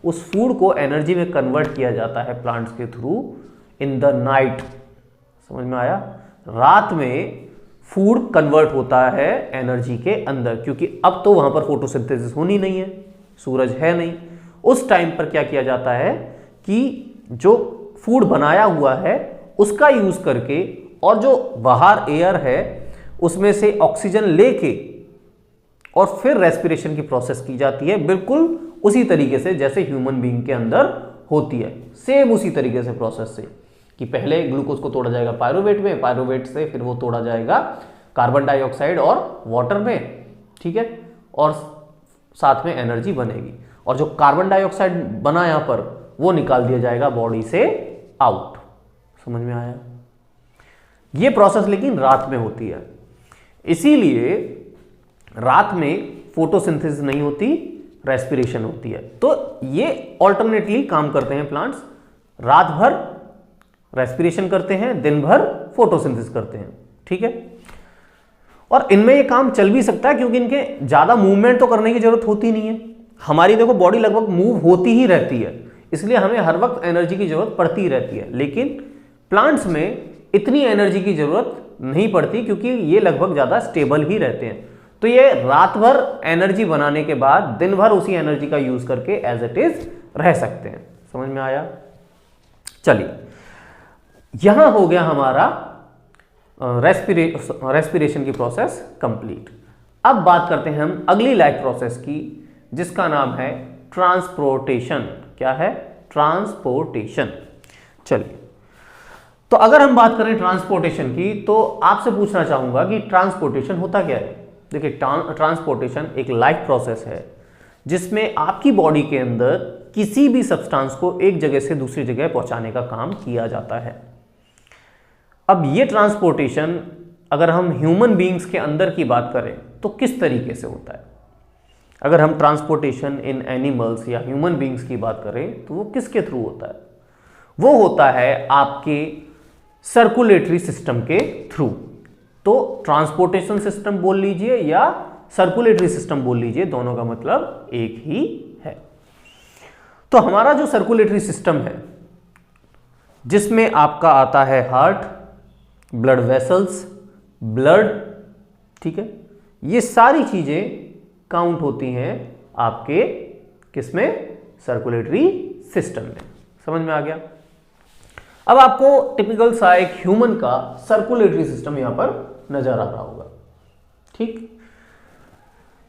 उस फूड को एनर्जी में कन्वर्ट किया जाता है प्लांट्स के थ्रू इन द नाइट। समझ में आया? रात में फूड कन्वर्ट होता है एनर्जी के अंदर, क्योंकि अब तो वहां पर फोटोसिंथेसिस होनी नहीं है, सूरज है नहीं। उस टाइम पर क्या किया जाता है कि जो फूड बनाया हुआ है उसका यूज करके और जो बाहर एयर है उसमें से ऑक्सीजन लेके और फिर रेस्पिरेशन की प्रोसेस की जाती है, बिल्कुल उसी तरीके से जैसे ह्यूमन बीइंग के अंदर होती है। सेम उसी तरीके से प्रोसेस से कि पहले ग्लूकोज को तोड़ा जाएगा पायरुवेट में, पायरुवेट से फिर वो तोड़ा जाएगा कार्बन डाइऑक्साइड और वाटर में, ठीक है, और साथ में एनर्जी बनेगी। और जो कार्बन डाइऑक्साइड बना यहां पर वो निकाल दिया जाएगा बॉडी से आउट। समझ में आया? ये प्रोसेस लेकिन रात में होती है, इसीलिए रात में फोटोसिंथेसिस नहीं होती, रेस्पिरेशन होती है। तो ये ऑल्टरनेटली काम करते हैं प्लांट्स, रात भर रेस्पिरेशन करते हैं, दिन भर फोटोसिंथेसिस करते हैं, ठीक है। और इनमें ये काम चल भी सकता है क्योंकि इनके ज्यादा मूवमेंट तो करने की जरूरत होती नहीं है। हमारी देखो बॉडी लगभग मूव होती ही रहती है, इसलिए हमें हर वक्त एनर्जी की जरूरत पड़ती ही रहती है। लेकिन प्लांट्स में इतनी एनर्जी की जरूरत नहीं पड़ती क्योंकि ये लगभग ज्यादा स्टेबल ही रहते हैं। तो ये रात भर एनर्जी बनाने के बाद दिन भर उसी एनर्जी का यूज करके एज इट इज रह सकते हैं। समझ में आया? चलिए, यहां हो गया हमारा रेस्पिरेशन की प्रोसेस कंप्लीट। अब बात करते हैं हम अगली लाइफ प्रोसेस की, जिसका नाम है ट्रांसपोर्टेशन। क्या है? ट्रांसपोर्टेशन। चलिए, तो अगर हम बात करें ट्रांसपोर्टेशन की तो आपसे पूछना चाहूंगा कि ट्रांसपोर्टेशन होता क्या है। देखिए, ट्रांसपोर्टेशन एक लाइफ प्रोसेस है जिसमें आपकी बॉडी के अंदर किसी भी सब्सटेंस को एक जगह से दूसरी जगह पहुंचाने का काम किया जाता है। अब ये ट्रांसपोर्टेशन अगर हम ह्यूमन बीइंग्स के अंदर की बात करें तो किस तरीके से होता है? अगर हम ट्रांसपोर्टेशन इन एनिमल्स या ह्यूमन बीइंग्स की बात करें तो वो किसके थ्रू होता है? वो होता है आपके सर्कुलेटरी सिस्टम के थ्रू। तो ट्रांसपोर्टेशन सिस्टम बोल लीजिए या सर्कुलेटरी सिस्टम बोल लीजिए, दोनों का मतलब एक ही है। तो हमारा जो सर्कुलेटरी सिस्टम है जिसमें आपका आता है हार्ट, ब्लड वेसल्स, ब्लड, ठीक है, ये सारी चीजें काउंट होती हैं आपके किसमें? सर्कुलेटरी सिस्टम में। समझ में आ गया? अब आपको टिपिकल सा एक ह्यूमन का सर्कुलेटरी सिस्टम यहां पर नजर आ रहा होगा, ठीक।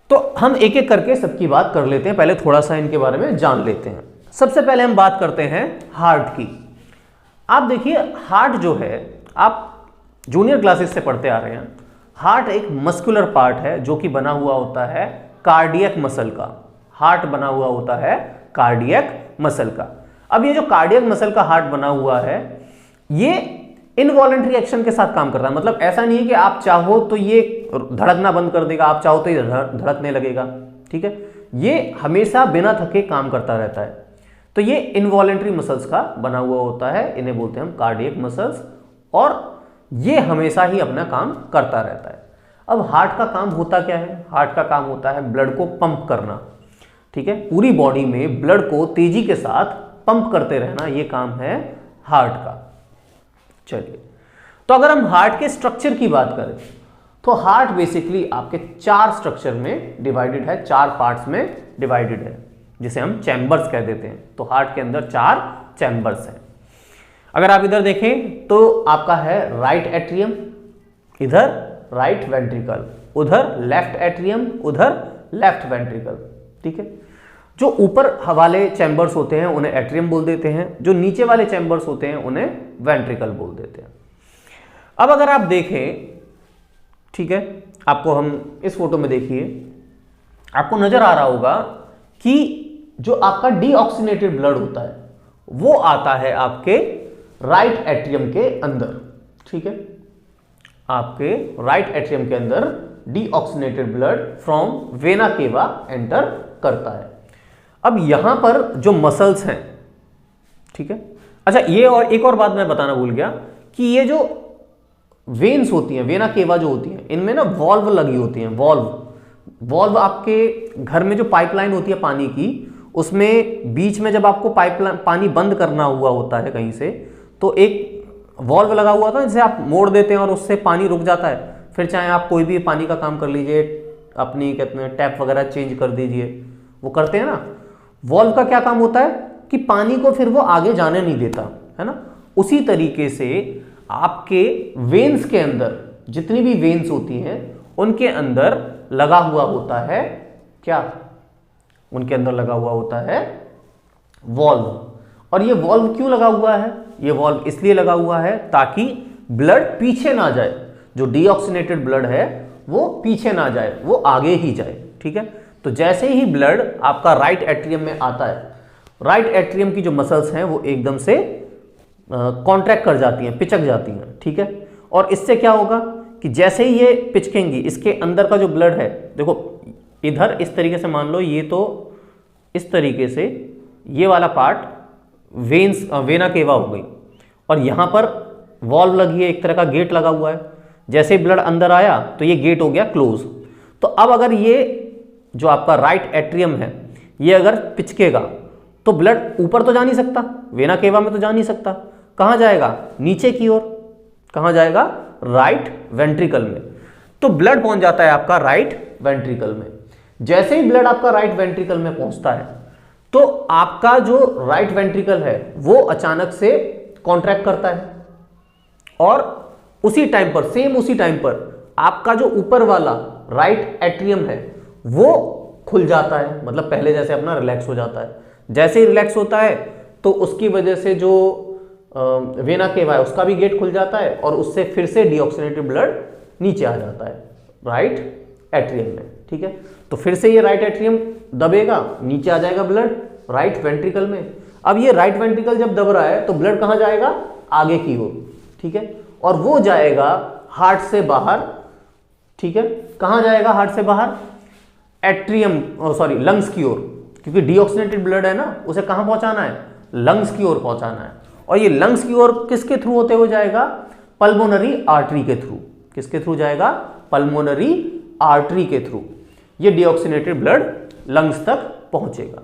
तो हम एक एक करके सबकी बात कर लेते हैं, पहले थोड़ा सा इनके बारे में जान लेते हैं। सबसे पहले हम बात करते हैं हार्ट की। आप देखिए, हार्ट जो है, आप जूनियर क्लासेस से पढ़ते आ रहे हैं, हार्ट एक मस्कुलर पार्ट है जो कि बना हुआ होता है कार्डियक मसल का। हार्ट बना हुआ होता है कार्डियक मसल का। अब ये जो कार्डियक मसल का हार्ट बना हुआ है, ये इनवॉलंटरी एक्शन के साथ काम करता है। मतलब ऐसा नहीं है कि आप चाहो तो ये धड़कना बंद कर देगा, आप चाहो तो ये धड़कने लगेगा, ठीक है। ये हमेशा बिना थके काम करता रहता है। तो ये इनवॉलेंट्री मसल्स का बना हुआ होता है, इन्हें बोलते हैं हम कार्डियक मसल्स, और ये हमेशा ही अपना काम करता रहता है। अब हार्ट का काम होता क्या है? हार्ट का काम होता है ब्लड को पंप करना, ठीक है, पूरी बॉडी में ब्लड को तेजी के साथ पंप करते रहना, ये काम है हार्ट का। चलिए, तो अगर हम हार्ट के स्ट्रक्चर की बात करें तो हार्ट बेसिकली आपके 4 स्ट्रक्चर में डिवाइडेड है, 4 पार्ट्स में डिवाइडेड है, जिसे हम चैम्बर्स कह देते हैं। तो हार्ट के अंदर 4 चैम्बर्स हैं। अगर आप इधर देखें तो आपका है राइट एट्रियम, इधर राइट वेंट्रिकल, उधर लेफ्ट एट्रियम, उधर लेफ्ट वेंट्रिकल, ठीक है। जो ऊपर वाले चैम्बर्स होते हैं उन्हें एट्रियम बोल देते हैं, जो नीचे वाले चैम्बर्स होते हैं उन्हें वेंट्रिकल बोल देते हैं। अब अगर आप देखें, ठीक है, आपको हम इस फोटो में देखिए, आपको नजर आ रहा होगा कि जो आपका डीऑक्सीनेटेड ब्लड होता है वो आता है आपके राइट एट्रियम के अंदर, ठीक है। आपके राइट एट्रियम के अंदर deoxygenated blood from vena cava enter करता है। अब यहां पर जो मसल्स हैं, ठीक है, अच्छा ये और एक और बात मैं बताना भूल गया कि ये जो वेन्स होती हैं, वेना केवा जो होती हैं, इनमें ना वॉल्व लगी होती हैं। वॉल्व आपके घर में जो पाइपलाइन होती है पानी की, उसमें बीच में जब आपको पाइपलाइन पानी बंद करना हुआ होता है कहीं से, तो एक वॉल्व लगा हुआ था जिसे आप मोड़ देते हैं और उससे पानी रुक जाता है। फिर चाहे आप कोई भी पानी का काम कर लीजिए, अपनी कहते हैं टैप वगैरह चेंज कर दीजिए, वो करते हैं ना। वॉल्व का क्या काम होता है कि पानी को फिर वो आगे जाने नहीं देता, है ना। उसी तरीके से आपके वेन्स के अंदर जितनी भी वेन्स होती हैं उनके अंदर लगा हुआ होता है क्या? उनके अंदर लगा हुआ होता है वॉल्व। और ये वॉल्व क्यों लगा हुआ है? ये वॉल्व इसलिए लगा हुआ है ताकि ब्लड पीछे ना जाए, जो डीऑक्सीनेटेड ब्लड है वो पीछे ना जाए, वो आगे ही जाए, ठीक है। तो जैसे ही ब्लड आपका राइट एट्रियम में आता है, राइट एट्रियम की जो मसल्स हैं वो एकदम से कॉन्ट्रैक्ट कर जाती हैं, पिचक जाती हैं, ठीक है। और इससे क्या होगा कि जैसे ही ये पिचकेंगी, इसके अंदर का जो ब्लड है, देखो इधर इस तरीके से मान लो, ये तो इस तरीके से ये वाला पार्ट वेना केवा हो गई, और यहां पर वॉल्व लगी है, एक तरह का गेट लगा हुआ है। जैसे ही ब्लड अंदर आया तो ये गेट हो गया क्लोज। तो अब अगर ये जो आपका राइट एट्रियम है ये अगर पिचकेगा तो ब्लड ऊपर तो जा नहीं सकता, वेना केवा में तो जा नहीं सकता, कहां जाएगा? नीचे की ओर। कहां जाएगा? राइट वेंट्रिकल में। तो ब्लड पहुंच जाता है आपका राइट वेंट्रिकल में। जैसे ही ब्लड आपका राइट वेंट्रिकल में पहुंचता है तो आपका जो राइट वेंट्रिकल है वो अचानक से कॉन्ट्रैक्ट करता है, और उसी टाइम पर, सेम उसी टाइम पर आपका जो ऊपर वाला राइट एट्रियम है वो खुल जाता है, मतलब पहले जैसे अपना रिलैक्स हो जाता है। जैसे ही रिलैक्स होता है तो उसकी वजह से जो वेना केवा है उसका भी गेट खुल जाता है, और उससे फिर से डीऑक्सीनेटेड ब्लड नीचे आ जाता है राइट एट्रियम में, ठीक है। तो फिर से ये राइट एट्रियम दबेगा, नीचे आ जाएगा ब्लड राइट वेंट्रिकल में। अब ये राइट वेंट्रिकल जब दब रहा है तो ब्लड कहां जाएगा? आगे की ओर, ठीक है। और वो जाएगा हार्ट से बाहर, ठीक है। कहां जाएगा हार्ट से बाहर? एट्रियम, सॉरी, लंग्स की ओर, क्योंकि डीऑक्सीनेटेड ब्लड है ना, उसे कहां पहुंचाना है? लंग्स की ओर पहुंचाना है। और ये लंग्स की ओर किसके थ्रू होते हुए जाएगा? पल्मोनरी आर्टरी के थ्रू। किसके थ्रू जाएगा? पल्मोनरी आर्टरी के थ्रू ये डीऑक्सीनेटेड ब्लड लंग्स तक पहुंचेगा।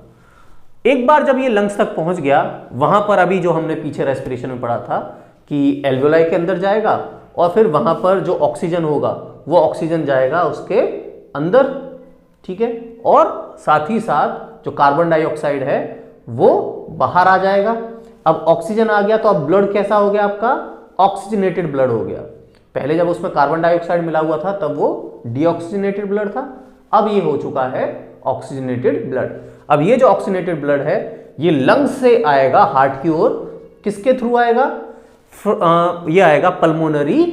एक बार जब ये लंग्स तक पहुंच गया, वहां पर अभी जो हमने पीछे रेस्पिरेशन में पढ़ा था कि एल्वेओलाई के अंदर जाएगा, और फिर वहां पर जो ऑक्सीजन होगा वो ऑक्सीजन जाएगा उसके अंदर, ठीक है। और साथ ही साथ जो कार्बन डाइऑक्साइड है वो बाहर आ जाएगा। अब ऑक्सीजन आ गया तो अब ब्लड कैसा हो गया आपका? ऑक्सीजनेटेड ब्लड हो गया। पहले जब उसमें कार्बन डाइऑक्साइड मिला हुआ था तब वो डीऑक्सीजनेटेड ब्लड था, अब ये हो चुका है ऑक्सीजनेटेड ब्लड। अब ये जो ऑक्सीजनेटेड ब्लड है ये लंग्स से आएगा हार्ट की ओर। किसके थ्रू आएगा? ये आएगा पल्मोनरी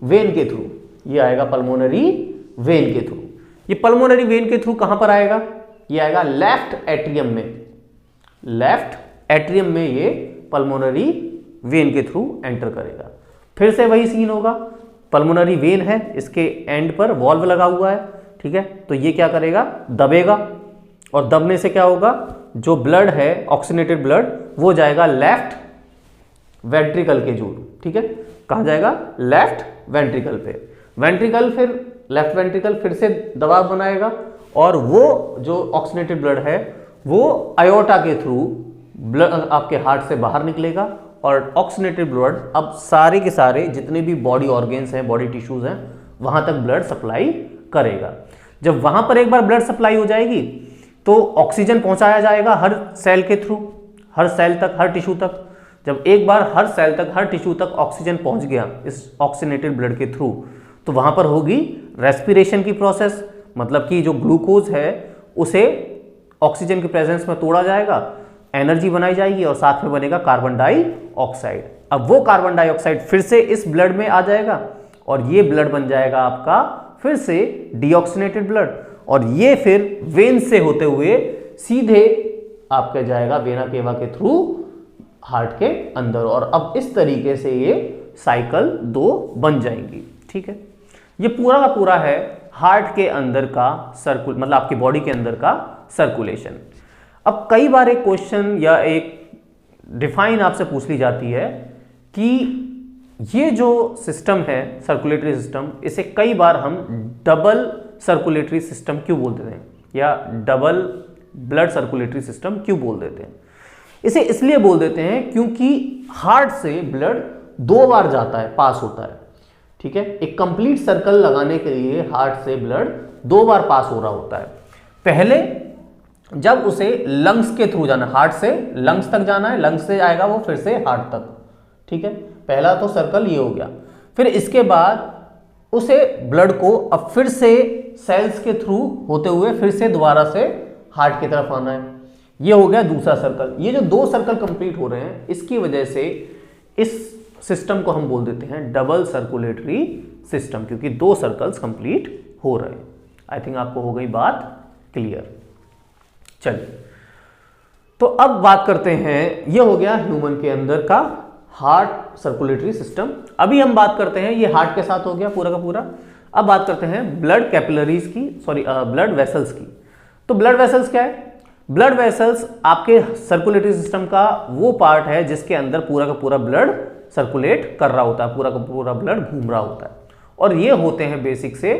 वेन के थ्रू। ये आएगा पल्मोनरी वेन के थ्रू। ये पल्मोनरी वेन के थ्रू कहां पर आएगा? ये आएगा लेफ्ट एट्रियम में। लेफ्ट एट्रियम में ये पल्मोनरी वेन के थ्रू एंटर करेगा। फिर से वही सीन होगा, पल्मोनरी वेन है, इसके एंड पर वॉल्व लगा हुआ है, ठीक है। तो ये क्या करेगा, दबेगा, और दबने से क्या होगा, जो ब्लड है ऑक्सीनेटेड ब्लड वो जाएगा लेफ्ट वेंट्रिकल के जूर, ठीक है। कहाँ जाएगा, लेफ्ट वेंट्रिकल पे। वेंट्रिकल फिर लेफ्ट वेंट्रिकल फिर से दबाव बनाएगा, और वो जो ऑक्सीनेटेड ब्लड है वो आयोटा के थ्रू ब्लड आपके हार्ट से बाहर निकलेगा, और ऑक्सीनेटेड ब्लड अब सारे के सारे जितने भी बॉडी ऑर्गेन्स हैं, बॉडी टिश्यूज हैं, वहां तक ब्लड सप्लाई करेगा। जब वहां पर एक बार ब्लड सप्लाई हो जाएगी तो ऑक्सीजन पहुंचाया जाएगा हर सेल के थ्रू, हर सेल तक, हर टिश्यू तक। जब एक बार हर सेल तक, हर टिश्यू तक ऑक्सीजन पहुंच गया इस ऑक्सीनेटेड ब्लड के थ्रू, तो वहां पर होगी रेस्पिरेशन की प्रोसेस, मतलब कि जो ग्लूकोज है उसे ऑक्सीजन की प्रेजेंस में तोड़ा जाएगा, एनर्जी बनाई जाएगी, और साथ में बनेगा कार्बन डाइऑक्साइड। अब वो कार्बन डाइऑक्साइड फिर से इस ब्लड में आ जाएगा, और ये ब्लड बन जाएगा आपका फिर से डीऑक्सीनेटेड ब्लड, और ये फिर वेन से होते हुए सीधे आपके जाएगा वेना केवा के थ्रू हार्ट के अंदर, और अब इस तरीके से ये साइकिल 2 बन जाएंगी, ठीक है। ये पूरा का पूरा है हार्ट के अंदर का मतलब आपकी बॉडी के अंदर का सर्कुलेशन। अब कई बार एक क्वेश्चन या एक डिफाइन आपसे पूछ ली जाती है कि ये जो सिस्टम है सर्कुलेटरी सिस्टम, इसे कई बार हम डबल सर्कुलेटरी सिस्टम क्यों बोल देते हैं, या डबल ब्लड सर्कुलेटरी सिस्टम क्यों बोल देते हैं। इसे इसलिए बोल देते हैं क्योंकि हार्ट से ब्लड 2 बार जाता है, पास होता है, ठीक है। एक कंप्लीट सर्कल लगाने के लिए हार्ट से ब्लड 2 बार पास हो रहा होता है। पहले जब उसे लंग्स के थ्रू जाना, हार्ट से लंग्स तक जाना है, लंग्स से आएगा वो फिर से हार्ट तक, ठीक है। पहला तो सर्कल ये हो गया। फिर इसके बाद उसे ब्लड को अब फिर से सेल्स के थ्रू होते हुए फिर से दोबारा से हार्ट की तरफ आना है, ये हो गया दूसरा सर्कल। ये जो 2 सर्कल कंप्लीट हो रहे हैं, इसकी वजह से इस सिस्टम को हम बोल देते हैं डबल सर्कुलेटरी सिस्टम, क्योंकि 2 सर्कल्स कंप्लीट हो रहे हैं। आई थिंक आपको हो गई बात क्लियर। चलिए, तो अब बात करते हैं, ये हो गया ह्यूमन के अंदर का हार्ट सर्कुलेटरी सिस्टम। अभी हम बात करते हैं, ये हार्ट के साथ हो गया पूरा का पूरा। अब बात करते हैं ब्लड कैपिलरीज की, ब्लड वेसल्स की। तो ब्लड वेसल्स क्या है? ब्लड वेसल्स आपके सर्कुलेटरी सिस्टम का वो पार्ट है जिसके अंदर पूरा का पूरा ब्लड सर्कुलेट कर रहा होता है, पूरा का पूरा ब्लड घूम रहा होता है। और ये होते हैं बेसिक से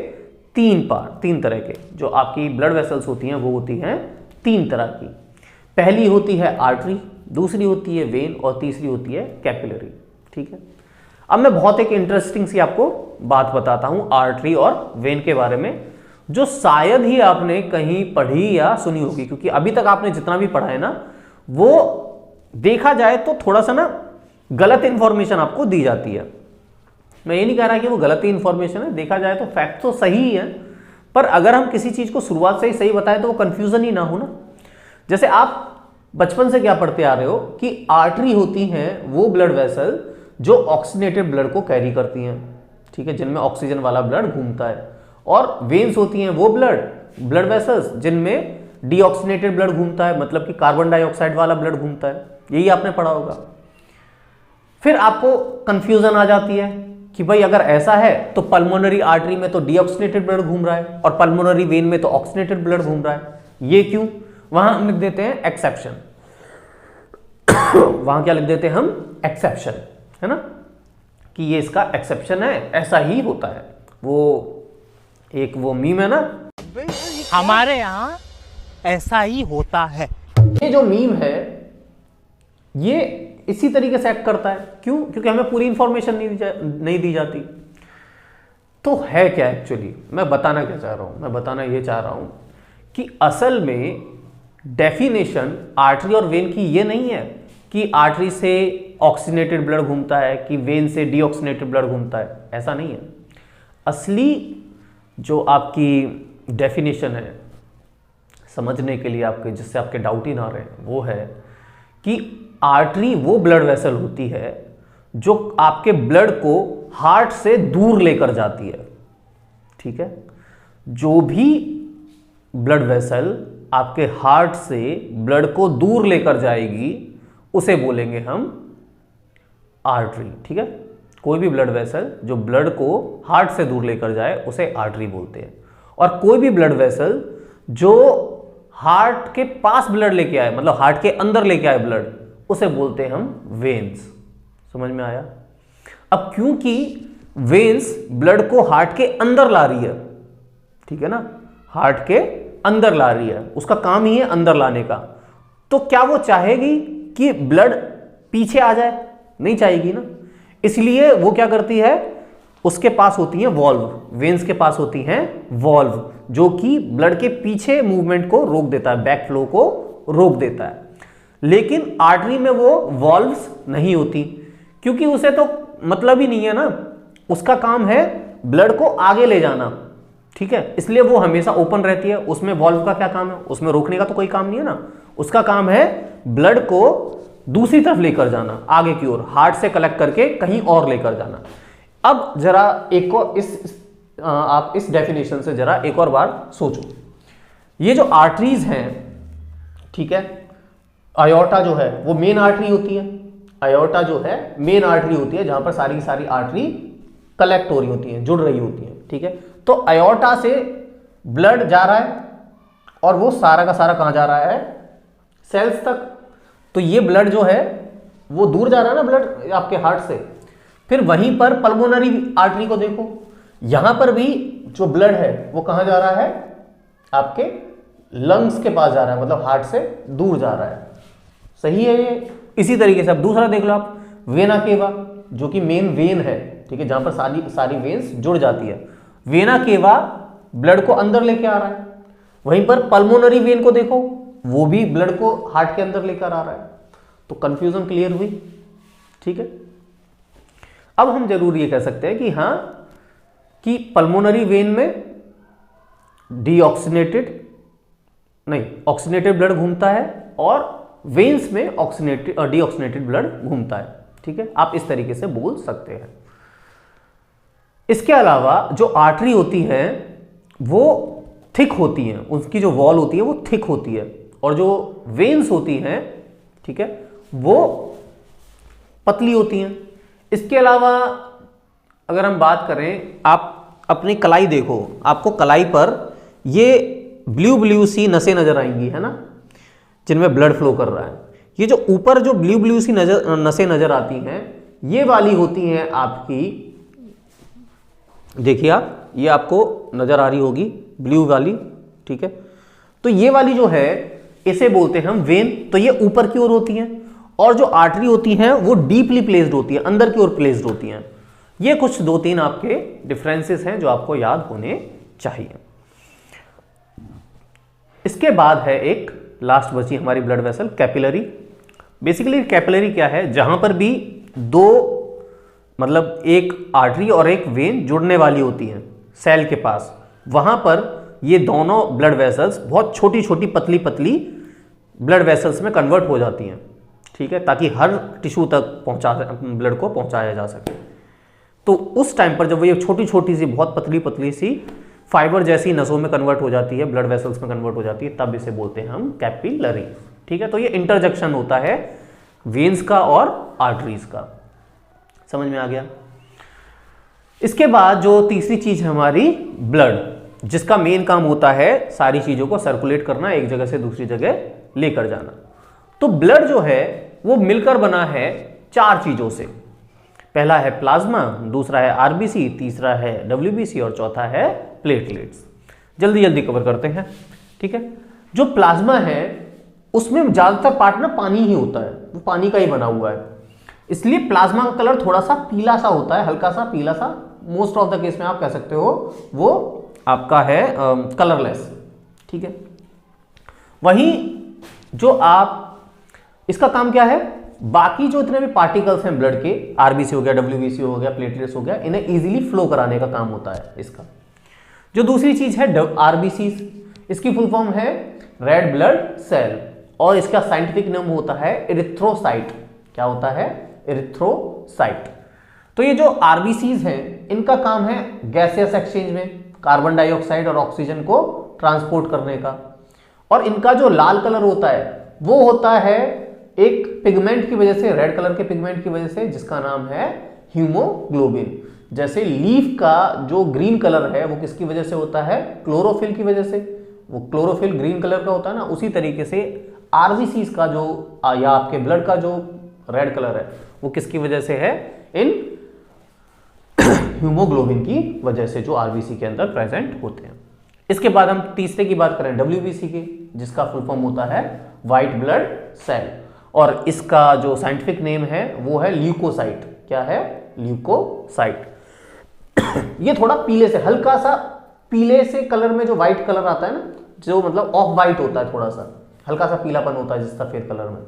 3 तरह के। जो आपकी ब्लड वेसल्स होती हैं वो होती हैं 3 तरह की। पहली होती है आर्टरी, दूसरी होती है वेन, और तीसरी होती है कैपिलरी, ठीक है। अब मैं बहुत एक इंटरेस्टिंग सी आपको बात बताता हूं आर्टरी और वेन के बारे में, जो शायद ही आपने कहीं पढ़ी या सुनी होगी, क्योंकि अभी तक आपने जितना भी पढ़ा है ना, वो देखा जाए तो थोड़ा सा ना गलत इंफॉर्मेशन आपको दी जाती है। मैं ये नहीं कह रहा कि वो गलत ही इंफॉर्मेशन है, देखा जाए तो फैक्ट तो सही ही है, पर अगर हम किसी चीज को शुरुआत से ही सही बताएं तो वो कंफ्यूजन ही ना हो ना। जैसे आप बचपन से क्या पढ़ते आ रहे हो कि आर्टरी होती हैं वो ब्लड वेसल जो ऑक्सीनेटेड ब्लड को कैरी करती हैं, ठीक है, जिनमें ऑक्सीजन वाला ब्लड घूमता है। और वेन्स होती हैं वो ब्लड वेसल्स जिनमें डीऑक्सीनेटेड ब्लड घूमता है, मतलब कि कार्बन डाइऑक्साइड वाला ब्लड घूमता है। यही आपने पढ़ा होगा। फिर आपको कंफ्यूजन आ जाती है कि भाई अगर ऐसा है तो पल्मोनरी आर्टरी में तो डीऑक्सीनेटेड ब्लड घूम रहा है और पल्मोनरी वेन में तो ऑक्सीनेटेड ब्लड घूम रहा है, ये क्यों? वहां हम लिख देते हैं एक्सेप्शन। वहां क्या लिख देते हैं हम? एक्सेप्शन, है ना, कि ये इसका एक्सेप्शन है, ऐसा ही होता है। वो मीम है ना, हमारे यहाँ ऐसा ही होता है। ये जो मीम है ये इसी तरीके से एक्ट करता है। क्यों? क्योंकि हमें पूरी इंफॉर्मेशन नहीं दी जाती। तो है क्या एक्चुअली? मैं बताना क्या चाह रहा हूं? मैं बताना ये चाह रहा हूं कि असल में डेफिनेशन आर्टरी और वेन की ये नहीं है कि आर्टरी से ऑक्सीनेटेड ब्लड घूमता है कि वेन से डीऑक्सीनेटेड ब्लड घूमता है, ऐसा नहीं है। असली जो आपकी डेफिनेशन है समझने के लिए आपके, जिससे आपके डाउट ही ना रहे, वो है कि आर्टरी वो ब्लड वेसल होती है जो आपके ब्लड को हार्ट से दूर लेकर जाती है, ठीक है। जो भी ब्लड वेसल आपके हार्ट से ब्लड को दूर लेकर जाएगी उसे बोलेंगे हम आर्टरी, ठीक है। कोई भी ब्लड वेसल जो ब्लड को हार्ट से दूर लेकर जाए उसे आर्टरी बोलते हैं, और कोई भी ब्लड वेसल जो हार्ट के पास ब्लड लेके आए, मतलब हार्ट के अंदर लेके आए ब्लड, उसे बोलते हैं हम वेन्स। समझ में आया? अब क्योंकि वेन्स ब्लड को हार्ट के अंदर ला रही है, ठीक है ना, हार्ट के अंदर ला रही है, उसका काम ही है अंदर लाने का, तो क्या वो चाहेगी कि ब्लड पीछे आ जाए? नहीं चाहेगी ना। इसलिए वो क्या करती है, उसके पास होती है वॉल्व, वेन्स के पास होती हैं वॉल्व, जो कि ब्लड के पीछे मूवमेंट को रोक देता है, बैक फ्लो को रोक देता है। लेकिन आर्टरी में वो वॉल्व्स नहीं होती, क्योंकि उसे तो मतलब ही नहीं है ना, उसका काम है ब्लड को आगे ले जाना, ठीक है, इसलिए वो हमेशा ओपन रहती है। उसमें वॉल्व का क्या काम है? उसमें रोकने का तो कोई काम नहीं है ना, उसका काम है ब्लड को दूसरी तरफ लेकर जाना, आगे की ओर, हार्ट से कलेक्ट करके कहीं और लेकर जाना। अब जरा एक और आप इस डेफिनेशन से जरा एक और बार सोचो। ये जो आर्टरीज हैं, ठीक है, आयोर्टा जो है वो मेन आर्टरी होती है, आयोर्टा जो है मेन आर्टरी होती है, जहां पर सारी की सारी आर्टरी कलेक्ट हो रही होती हैं, जुड़ रही होती हैं, ठीक है। तो आयोर्टा से ब्लड जा रहा है और वो सारा का सारा कहां जा रहा है? सेल्स तक। तो ये ब्लड जो है वो दूर जा रहा है ना, ब्लड आपके हार्ट से। फिर वहीं पर पल्मोनरी आर्टरी को देखो, यहां पर भी जो ब्लड है वो कहां जा रहा है? आपके लंग्स के पास जा रहा है, मतलब हार्ट से दूर जा रहा है। सही है ये। इसी तरीके से अब दूसरा देख लो आप, वेना केवा, जो कि मेन वेन है, ठीक है, जहां पर सारी वेन्स जुड़ जाती है। वेना केवा ब्लड को अंदर लेके आ रहा है। वहीं पर पल्मोनरी वेन को देखो, वो भी ब्लड को हार्ट के अंदर लेकर आ रहा है। तो कंफ्यूजन क्लियर हुई, ठीक है। अब हम जरूर ये कह सकते हैं कि हाँ, कि पल्मोनरी वेन में ऑक्सीनेटेड ब्लड घूमता है और वेन्स में डीऑक्सीनेटेड ब्लड घूमता है, ठीक है। आप इस तरीके से बोल सकते हैं। इसके अलावा जो आर्टरी होती है वो थिक होती है, उसकी जो वॉल होती है वो थिक होती है, और जो वेन्स होती हैं, ठीक है, वो पतली होती हैं। इसके अलावा अगर हम बात करें, आप अपनी कलाई देखो, आपको कलाई पर ये ब्लू सी नसें नजर आएंगी, है ना, जिनमें ब्लड फ्लो कर रहा है। ये जो ऊपर जो ब्लू सी नसें नजर आती हैं, ये वाली होती हैं आपकी, देखिए आप, ये आपको नजर आ रही होगी ब्लू वाली, ठीक है। तो ये वाली जो है इसे बोलते हैं हम वेन, तो ये ऊपर की ओर होती हैं, और जो आर्टरी होती हैं वो डीपली प्लेस्ड होती है, अंदर की ओर प्लेस्ड होती हैं। ये कुछ 2-3 आपके डिफरेंसेस हैं जो आपको याद होने चाहिए। इसके बाद है एक लास्ट बची हमारी blood vessel, capillary. Basically capillary क्या है? जहां पर भी दो, मतलब एक आर्टरी और एक वेन जुड़ने वाली होती हैं सेल के पास, वहां पर ये दोनों ब्लड वेसल्स बहुत छोटी छोटी पतली पतली ब्लड वेसल्स में कन्वर्ट हो जाती हैं, ठीक है, ताकि हर टिश्यू तक ब्लड को पहुंचाया जा सके। तो उस टाइम पर जब ये छोटी छोटी सी बहुत पतली पतली सी फाइबर जैसी नसों में कन्वर्ट हो जाती है, ब्लड वेसल्स में कन्वर्ट हो जाती है, तब इसे बोलते हैं हम कैपिलरी, ठीक है। तो ये इंटरजेक्शन होता है वेन्स का और आर्टरीज का। समझ में आ गया? इसके बाद जो तीसरी चीज है हमारी ब्लड, जिसका मेन काम होता है सारी चीजों को सर्कुलेट करना, एक जगह से दूसरी जगह लेकर जाना। तो ब्लड जो है वो मिलकर बना है 4 चीजों से। पहला है प्लाज्मा, दूसरा है आरबीसी, तीसरा है डब्ल्यूबीसी और चौथा है प्लेटलेट्स। जल्दी जल्दी कवर करते हैं, ठीक है। जो प्लाज्मा है उसमें ज्यादातर पार्ट ना पानी ही होता है, वो पानी का ही बना हुआ है, इसलिए प्लाज्मा का कलर थोड़ा सा पीला सा होता है, हल्का सा पीला सा। मोस्ट ऑफ द केस में आप कह सकते हो वो आपका है कलरलेस, ठीक है। वहीं जो आप, इसका काम क्या है? बाकी जो इतने भी पार्टिकल्स हैं ब्लड के, आरबीसी हो गया, डब्ल्यूबीसी हो गया, प्लेटलेट्स हो गया, इन्हें इजीली फ्लो कराने का काम होता है इसका। जो दूसरी चीज है आरबीसी, इसकी फुल फॉर्म है रेड ब्लड सेल, और इसका साइंटिफिक नेम होता है इरिथ्रोसाइट। क्या होता है? इरिथ्रोसाइट। तो ये जो आरबीसीज हैं, इनका काम है गैसियस एक्सचेंज में कार्बन डाइऑक्साइड और ऑक्सीजन को ट्रांसपोर्ट करने का, और इनका जो लाल कलर होता है वो होता है एक पिगमेंट की वजह से, रेड कलर के पिगमेंट की वजह से, जिसका नाम है हीमोग्लोबिन। जैसे लीफ का जो ग्रीन कलर है वो किसकी वजह से होता है? क्लोरोफिल की वजह से। वो क्लोरोफिल ग्रीन कलर का होता है ना, उसी तरीके से आरबीसीज का जो या आपके ब्लड का जो रेड कलर है वो किसकी वजह से है? इन हीमोग्लोबिन की वजह से, जो आरबीसी के अंदर प्रेजेंट होते हैं। इसके बाद हम तीसरे की बात करें डब्ल्यूबीसी की, जिसका फुल फॉर्म होता है व्हाइट ब्लड सेल, और इसका जो साइंटिफिक नेम है वो है ल्यूकोसाइट। क्या है? ल्यूकोसाइट। ये थोड़ा पीले से, हल्का सा पीले से कलर में जो व्हाइट कलर आता है ना, जो मतलब ऑफ व्हाइट होता है, थोड़ा सा हल्का सा पीलापन होता है जिस सफेद कलर में,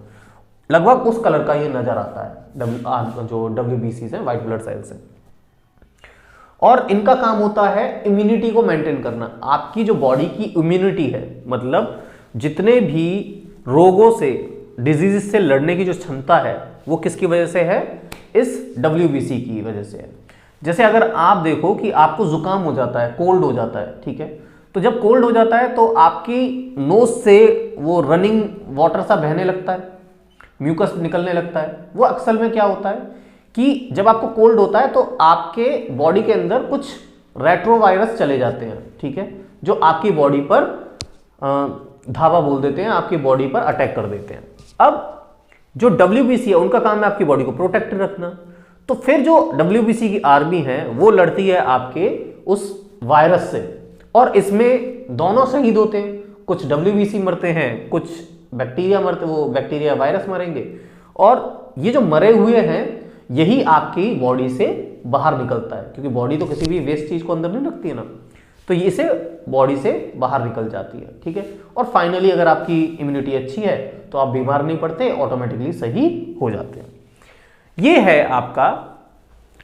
लगभग उस कलर का ये नजर आता है जो डब्ल्यूबीसी है, व्हाइट ब्लड सेल्स है। और इनका काम होता है इम्यूनिटी को मेंटेन करना। आपकी जो बॉडी की इम्यूनिटी है, मतलब जितने भी रोगों से, डिजीज से लड़ने की जो क्षमता है वो किसकी वजह से है? इस डब्ल्यूबीसी की वजह से है। जैसे अगर आप देखो कि आपको जुकाम हो जाता है, कोल्ड हो जाता है, ठीक है, तो जब कोल्ड हो जाता है तो आपकी नोज से वो रनिंग वाटर सा बहने लगता है, म्यूकस निकलने लगता है। वो अक्सर में क्या होता है कि जब आपको कोल्ड होता है तो आपके बॉडी के अंदर कुछ रेट्रोवायरस चले जाते हैं, ठीक है, जो आपकी बॉडी पर धावा बोल देते हैं, आपकी बॉडी पर अटैक कर देते हैं। अब जो डब्ल्यूबीसी है उनका काम है आपकी बॉडी को प्रोटेक्ट रखना। तो फिर जो डब्ल्यूबीसी की आर्मी है वो लड़ती है आपके उस वायरस से, और इसमें दोनों शहीद होते हैं। कुछ डब्ल्यूबीसी मरते हैं, कुछ बैक्टीरिया मरते, वो बैक्टीरिया वायरस मरेंगे, और ये जो मरे हुए हैं यही आपकी बॉडी से बाहर निकलता है, क्योंकि बॉडी तो किसी भी वेस्ट चीज को अंदर नहीं रखती है ना, तो ये इसे बॉडी से बाहर निकल जाती है, ठीक है। और फाइनली अगर आपकी इम्यूनिटी अच्छी है तो आप बीमार नहीं पड़ते, ऑटोमेटिकली सही हो जाते हैं। ये है आपका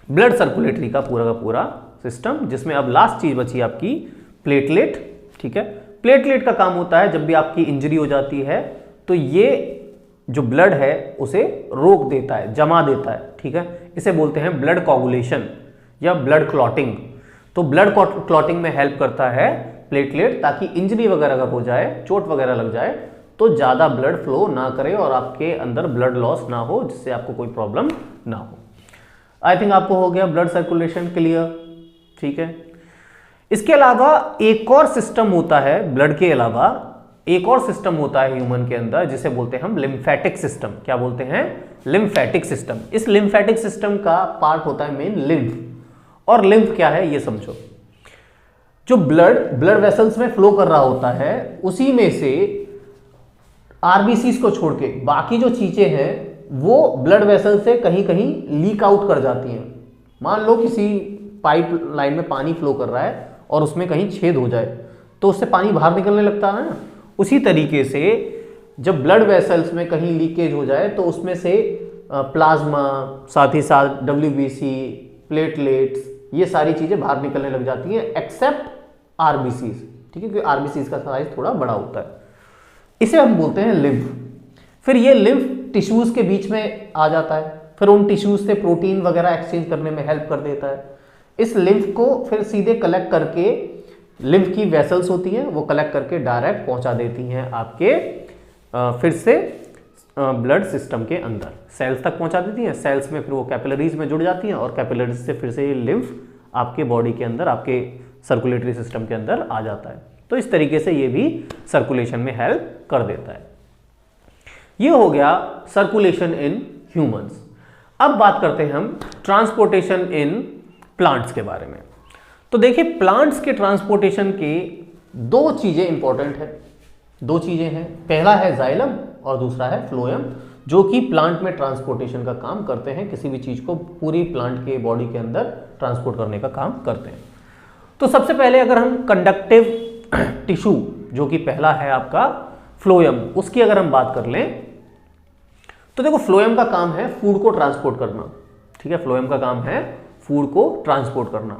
ब्लड सर्कुलेटरी का पूरा सिस्टम, जिसमें अब लास्ट चीज बची आपकी प्लेटलेट, ठीक है। प्लेटलेट का काम होता है जब भी आपकी इंजरी हो जाती है तो ये जो ब्लड है उसे रोक देता है, जमा देता है, ठीक है। इसे बोलते हैं ब्लड कोगुलेशन या ब्लड क्लॉटिंग। तो ब्लड क्लॉटिंग में हेल्प करता है प्लेटलेट, ताकि इंजरी वगैरह अगर हो जाए, चोट वगैरह लग जाए तो ज्यादा ब्लड फ्लो ना करे और आपके अंदर ब्लड लॉस ना हो, जिससे आपको कोई प्रॉब्लम ना हो। आई थिंक आपको हो गया ब्लड सर्कुलेशन क्लियर, ठीक है। इसके अलावा एक और सिस्टम होता है, ब्लड के अलावा एक और सिस्टम होता है ह्यूमन के अंदर, जिसे बोलते हैं हम लिम्फेटिक सिस्टम। क्या बोलते हैं? Lymphatic system. इस लिम्फेटिक सिस्टम का पार्ट होता है मेन लिम्फ। और लिम्फ क्या है ये समझो। जो ब्लड वेसल्स में फ्लो कर रहा होता है, उसी में से आरबीसीज को छोड़ के बाकी जो चीजें हैं वो ब्लड वेसल से कहीं कहीं लीक आउट कर जाती हैं। मान लो किसी पाइप लाइन में पानी फ्लो कर रहा है और उसमें कहीं छेद हो जाए तो उससे पानी बाहर निकलने लगता है ना। उसी तरीके से जब ब्लड वेसल्स में कहीं लीकेज हो जाए तो उसमें से प्लाज्मा, साथ ही साथ डब्ल्यूबीसी, प्लेटलेट्स, ये सारी चीजें बाहर निकलने लग जाती हैं, एक्सेप्ट आरबीसीज, ठीक है, क्योंकि आरबीसीज का साइज थोड़ा बड़ा होता है। इसे हम बोलते हैं लिम्फ। फिर ये लिम्फ टिश्यूज के बीच में आ जाता है, फिर उन टिश्यूज से प्रोटीन वगैरह एक्सचेंज करने में हेल्प कर देता है। इस लिम्फ को फिर सीधे कलेक्ट करके, लिम्फ की वेसल्स होती हैं वो कलेक्ट करके डायरेक्ट पहुंचा देती हैं आपके फिर से ब्लड सिस्टम के अंदर, सेल्स तक पहुंचा देती हैं। सेल्स में फिर वो कैपिलरीज में जुड़ जाती हैं और कैपिलरीज से फिर से ये लिम्फ आपके बॉडी के अंदर, आपके सर्कुलेटरी सिस्टम के अंदर आ जाता है। तो इस तरीके से ये भी सर्कुलेशन में हेल्प कर देता है। ये हो गया सर्कुलेशन इन ह्यूमंस। अब बात करते हैं हम ट्रांसपोर्टेशन इन प्लांट्स के बारे में। तो देखिए, प्लांट्स के ट्रांसपोर्टेशन के दो चीजें इंपॉर्टेंट है, दो चीजें हैं। पहला है जाइलम और दूसरा है फ्लोएम, जो कि प्लांट में ट्रांसपोर्टेशन का काम करते हैं, किसी भी चीज को पूरी प्लांट के बॉडी के अंदर ट्रांसपोर्ट करने का काम करते हैं। तो सबसे पहले अगर हम कंडक्टिव टिश्यू, जो कि पहला है आपका फ्लोएम, उसकी अगर हम बात कर लें तो देखो, फ्लोएम का काम है फूड को ट्रांसपोर्ट करना, ठीक है। फ्लोएम का काम है फूड को ट्रांसपोर्ट करना।